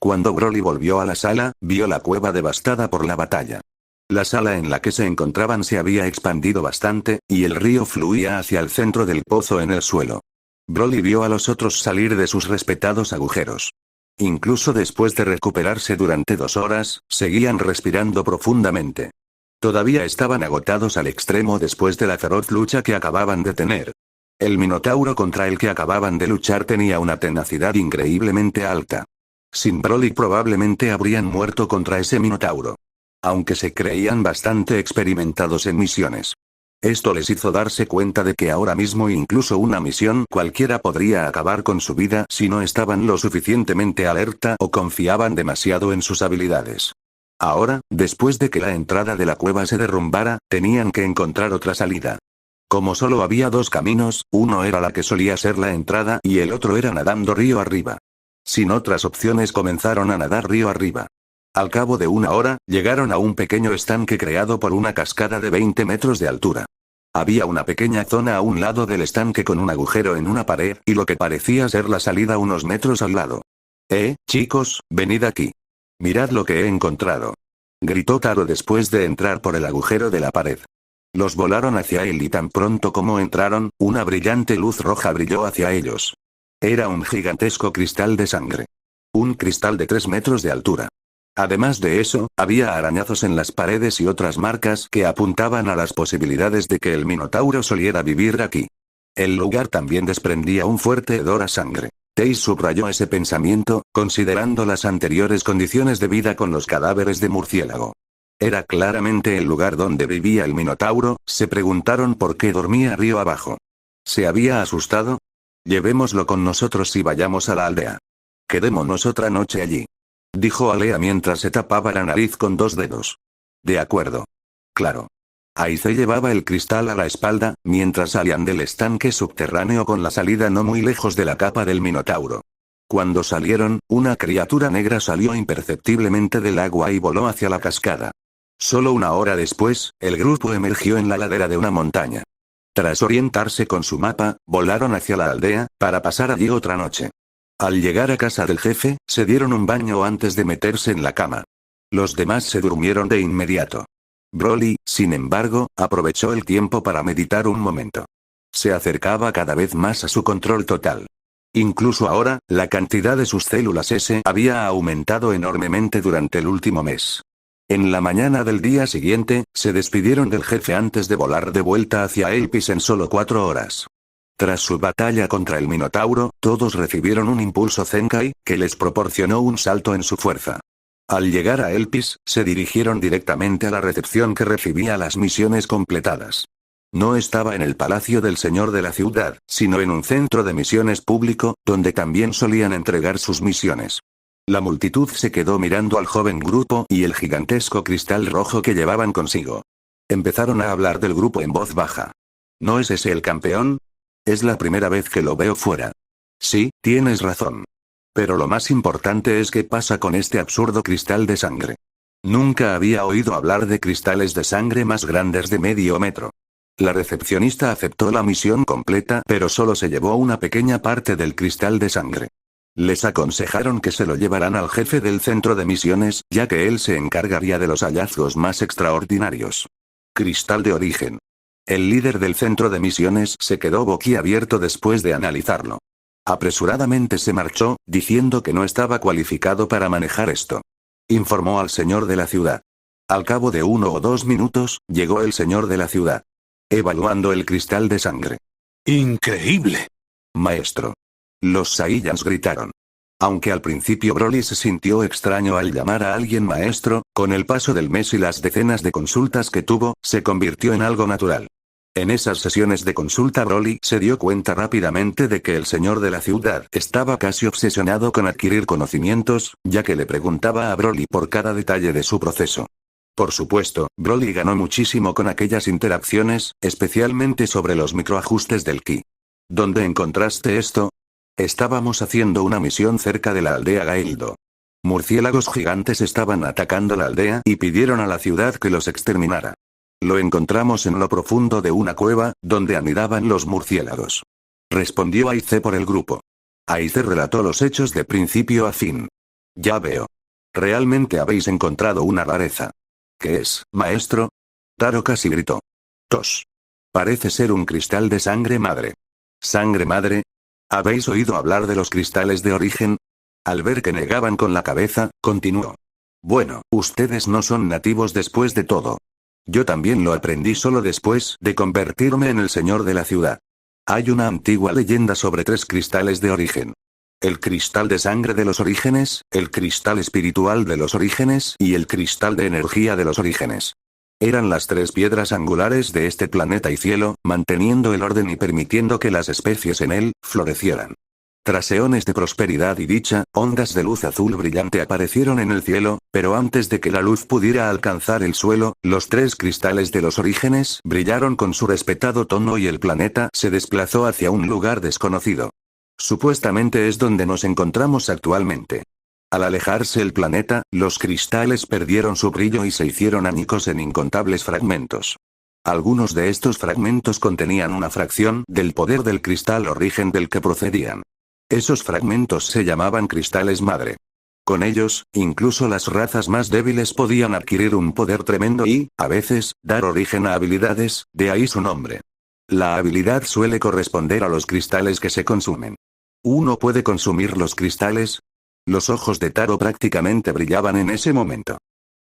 Cuando Broly volvió a la sala, vio la cueva devastada por la batalla. La sala en la que se encontraban se había expandido bastante, y el río fluía hacia el centro del pozo en el suelo. Broly vio a los otros salir de sus respetados agujeros. Incluso después de recuperarse durante 2 horas, seguían respirando profundamente. Todavía estaban agotados al extremo después de la feroz lucha que acababan de tener. El Minotauro contra el que acababan de luchar tenía una tenacidad increíblemente alta. Sin Broly probablemente habrían muerto contra ese Minotauro. Aunque se creían bastante experimentados en misiones. Esto les hizo darse cuenta de que ahora mismo incluso una misión cualquiera podría acabar con su vida si no estaban lo suficientemente alerta o confiaban demasiado en sus habilidades. Ahora, después de que la entrada de la cueva se derrumbara, tenían que encontrar otra salida. Como solo había 2 caminos, uno era la que solía ser la entrada y el otro era nadando río arriba. Sin otras opciones comenzaron a nadar río arriba. Al cabo de 1 hora, llegaron a un pequeño estanque creado por una cascada de 20 metros de altura. Había una pequeña zona a un lado del estanque con un agujero en una pared, y lo que parecía ser la salida unos metros al lado. Chicos, venid aquí. Mirad lo que he encontrado. Gritó Taro después de entrar por el agujero de la pared. Los volaron hacia él y tan pronto como entraron, una brillante luz roja brilló hacia ellos. Era un gigantesco cristal de sangre. Un cristal de 3 metros de altura. Además de eso, había arañazos en las paredes y otras marcas que apuntaban a las posibilidades de que el Minotauro soliera vivir aquí. El lugar también desprendía un fuerte hedor a sangre. Tei subrayó ese pensamiento, considerando las anteriores condiciones de vida con los cadáveres de murciélago. Era claramente el lugar donde vivía el Minotauro, se preguntaron por qué dormía río abajo. ¿Se había asustado? Llevémoslo con nosotros y vayamos a la aldea. Quedémonos otra noche allí. dijo Alea mientras se tapaba la nariz con dos dedos. De acuerdo. Claro. Aize llevaba el cristal a la espalda, mientras salían del estanque subterráneo con la salida no muy lejos de la capa del Minotauro. Cuando salieron, una criatura negra salió imperceptiblemente del agua y voló hacia la cascada. Solo una hora después, el grupo emergió en la ladera de una montaña. Tras orientarse con su mapa, volaron hacia la aldea, para pasar allí otra noche. Al llegar a casa del jefe, se dieron un baño antes de meterse en la cama. Los demás se durmieron de inmediato. Broly, sin embargo, aprovechó el tiempo para meditar un momento. Se acercaba cada vez más a su control total. Incluso ahora, la cantidad de sus células S había aumentado enormemente durante el último mes. En la mañana del día siguiente, se despidieron del jefe antes de volar de vuelta hacia Elpis en solo 4 horas. Tras su batalla contra el Minotauro, todos recibieron un impulso Zenkai, que les proporcionó un salto en su fuerza. Al llegar a Elpis, se dirigieron directamente a la recepción que recibía las misiones completadas. No estaba en el palacio del señor de la ciudad, sino en un centro de misiones público, donde también solían entregar sus misiones. La multitud se quedó mirando al joven grupo y el gigantesco cristal rojo que llevaban consigo. Empezaron a hablar del grupo en voz baja. ¿No es ese el campeón? Es la primera vez que lo veo fuera. Sí, tienes razón. Pero lo más importante es qué pasa con este absurdo cristal de sangre. Nunca había oído hablar de cristales de sangre más grandes de medio metro. La recepcionista aceptó la misión completa, pero solo se llevó una pequeña parte del cristal de sangre. Les aconsejaron que se lo llevaran al jefe del centro de misiones, ya que él se encargaría de los hallazgos más extraordinarios. Cristal de origen. El líder del centro de misiones se quedó boquiabierto después de analizarlo. Apresuradamente se marchó, diciendo que no estaba cualificado para manejar esto. Informó al señor de la ciudad. Al cabo de 1 o 2 minutos, llegó el señor de la ciudad. Evaluando el cristal de sangre. ¡Increíble! Maestro. Los Saiyans gritaron. Aunque al principio Broly se sintió extraño al llamar a alguien maestro, con el paso del mes y las decenas de consultas que tuvo, se convirtió en algo natural. En esas sesiones de consulta Broly se dio cuenta rápidamente de que el señor de la ciudad estaba casi obsesionado con adquirir conocimientos, ya que le preguntaba a Broly por cada detalle de su proceso. Por supuesto, Broly ganó muchísimo con aquellas interacciones, especialmente sobre los microajustes del ki. ¿Dónde encontraste esto? Estábamos haciendo una misión cerca de la aldea Gaildo. Murciélagos gigantes estaban atacando la aldea y pidieron a la ciudad que los exterminara. Lo encontramos en lo profundo de una cueva, donde anidaban los murciélagos. Respondió Aize por el grupo. Aize relató los hechos de principio a fin. Ya veo. Realmente habéis encontrado una rareza. ¿Qué es, maestro? Taro casi gritó. Tos. Parece ser un cristal de sangre madre. ¿Sangre madre? ¿Habéis oído hablar de los cristales de origen? Al ver que negaban con la cabeza, continuó. Bueno, ustedes no son nativos después de todo. Yo también lo aprendí solo después de convertirme en el señor de la ciudad. Hay una antigua leyenda sobre 3 cristales de origen. El cristal de sangre de los orígenes, el cristal espiritual de los orígenes y el cristal de energía de los orígenes. Eran las 3 piedras angulares de este planeta y cielo, manteniendo el orden y permitiendo que las especies en él florecieran. Tras eones de prosperidad y dicha, ondas de luz azul brillante aparecieron en el cielo, pero antes de que la luz pudiera alcanzar el suelo, los 3 cristales de los orígenes brillaron con su respetado tono y el planeta se desplazó hacia un lugar desconocido. Supuestamente es donde nos encontramos actualmente. Al alejarse el planeta, los cristales perdieron su brillo y se hicieron añicos en incontables fragmentos. Algunos de estos fragmentos contenían una fracción del poder del cristal origen del que procedían. Esos fragmentos se llamaban cristales madre. Con ellos, incluso las razas más débiles podían adquirir un poder tremendo y, a veces, dar origen a habilidades, de ahí su nombre. La habilidad suele corresponder a los cristales que se consumen. ¿Uno puede consumir los cristales? Los ojos de Taro prácticamente brillaban en ese momento.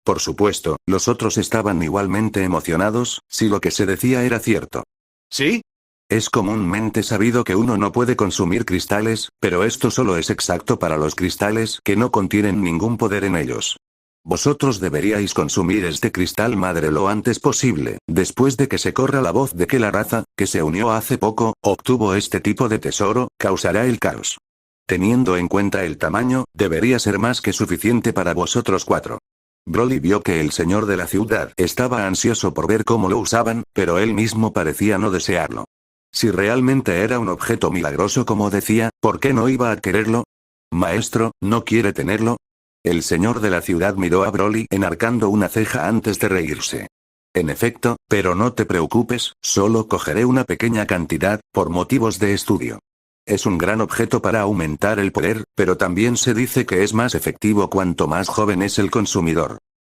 Por supuesto, los otros estaban igualmente emocionados, si lo que se decía era cierto. ¿Sí? Es comúnmente sabido que uno no puede consumir cristales, pero esto solo es exacto para los cristales que no contienen ningún poder en ellos. Vosotros deberíais consumir este cristal madre lo antes posible, después de que se corra la voz de que la raza, que se unió hace poco, obtuvo este tipo de tesoro, causará el caos. Teniendo en cuenta el tamaño, debería ser más que suficiente para vosotros 4. Broly vio que el señor de la ciudad estaba ansioso por ver cómo lo usaban, pero él mismo parecía no desearlo. Si realmente era un objeto milagroso como decía, ¿por qué no iba a quererlo? Maestro, ¿no quiere tenerlo? El señor de la ciudad miró a Broly enarcando una ceja antes de reírse. En efecto, pero no te preocupes, solo cogeré una pequeña cantidad, por motivos de estudio. Es un gran objeto para aumentar el poder, pero también se dice que es más efectivo cuanto más joven es el consumidor.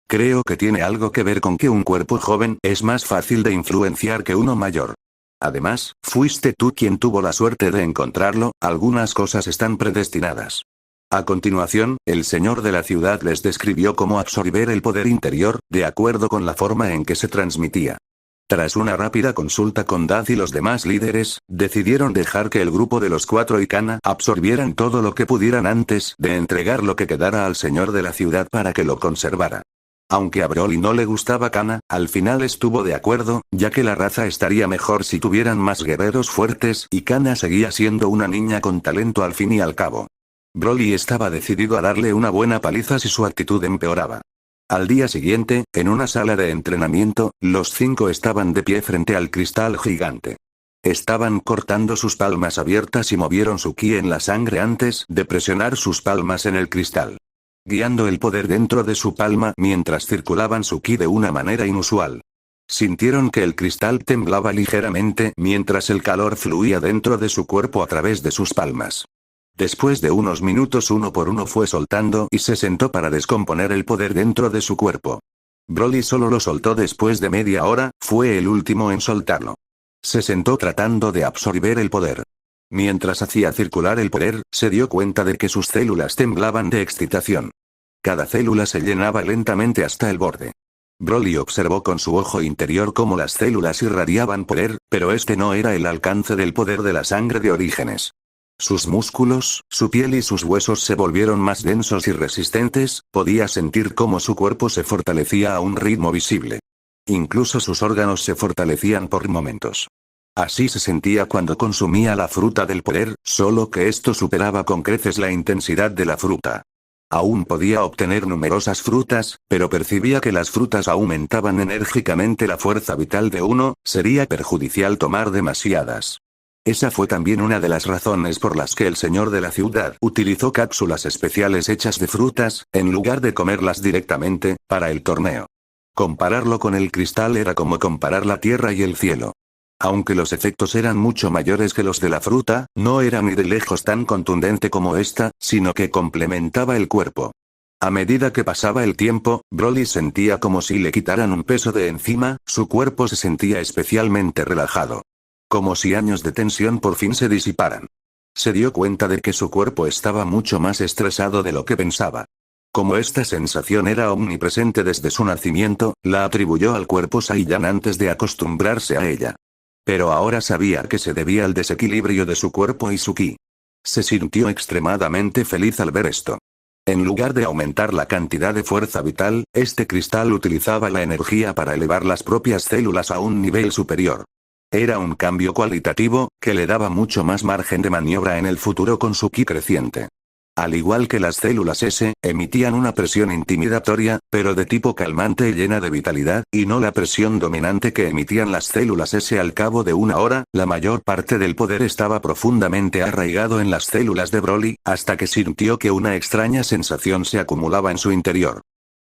Creo que tiene algo que ver con que un cuerpo joven es más fácil de influenciar que uno mayor. Además, fuiste tú quien tuvo la suerte de encontrarlo, algunas cosas están predestinadas. A continuación, el señor de la ciudad les describió cómo absorber el poder interior, de acuerdo con la forma en que se transmitía. Tras una rápida consulta con Dad y los demás líderes, decidieron dejar que el grupo de los 4 y Kana absorbieran todo lo que pudieran antes de entregar lo que quedara al señor de la ciudad para que lo conservara. Aunque a Broly no le gustaba Kana, al final estuvo de acuerdo, ya que la raza estaría mejor si tuvieran más guerreros fuertes y Kana seguía siendo una niña con talento al fin y al cabo. Broly estaba decidido a darle una buena paliza si su actitud empeoraba. Al día siguiente, en una sala de entrenamiento, los 5 estaban de pie frente al cristal gigante. Estaban cortando sus palmas abiertas y movieron su ki en la sangre antes de presionar sus palmas en el cristal. Guiando el poder dentro de su palma mientras circulaban su ki de una manera inusual. Sintieron que el cristal temblaba ligeramente mientras el calor fluía dentro de su cuerpo a través de sus palmas. Después de unos minutos uno por uno fue soltando y se sentó para descomponer el poder dentro de su cuerpo. Broly solo lo soltó después de media hora, fue el último en soltarlo. Se sentó tratando de absorber el poder. Mientras hacía circular el poder, se dio cuenta de que sus células temblaban de excitación. Cada célula se llenaba lentamente hasta el borde. Broly observó con su ojo interior cómo las células irradiaban poder, pero este no era el alcance del poder de la sangre de Orígenes. Sus músculos, su piel y sus huesos se volvieron más densos y resistentes, podía sentir cómo su cuerpo se fortalecía a un ritmo visible. Incluso sus órganos se fortalecían por momentos. Así se sentía cuando consumía la fruta del poder, solo que esto superaba con creces la intensidad de la fruta. Aún podía obtener numerosas frutas, pero percibía que las frutas aumentaban enérgicamente la fuerza vital de uno, sería perjudicial tomar demasiadas. Esa fue también una de las razones por las que el señor de la ciudad utilizó cápsulas especiales hechas de frutas, en lugar de comerlas directamente, para el torneo. Compararlo con el cristal era como comparar la tierra y el cielo. Aunque los efectos eran mucho mayores que los de la fruta, no era ni de lejos tan contundente como esta, sino que complementaba el cuerpo. A medida que pasaba el tiempo, Broly sentía como si le quitaran un peso de encima, su cuerpo se sentía especialmente relajado. Como si años de tensión por fin se disiparan. Se dio cuenta de que su cuerpo estaba mucho más estresado de lo que pensaba. Como esta sensación era omnipresente desde su nacimiento, la atribuyó al cuerpo Saiyan antes de acostumbrarse a ella. Pero ahora sabía que se debía al desequilibrio de su cuerpo y su ki. Se sintió extremadamente feliz al ver esto. En lugar de aumentar la cantidad de fuerza vital, este cristal utilizaba la energía para elevar las propias células a un nivel superior. Era un cambio cualitativo, que le daba mucho más margen de maniobra en el futuro con su ki creciente. Al igual que las células S, emitían una presión intimidatoria, pero de tipo calmante y llena de vitalidad, y no la presión dominante que emitían las células S al cabo de una hora, la mayor parte del poder estaba profundamente arraigado en las células de Broly, hasta que sintió que una extraña sensación se acumulaba en su interior.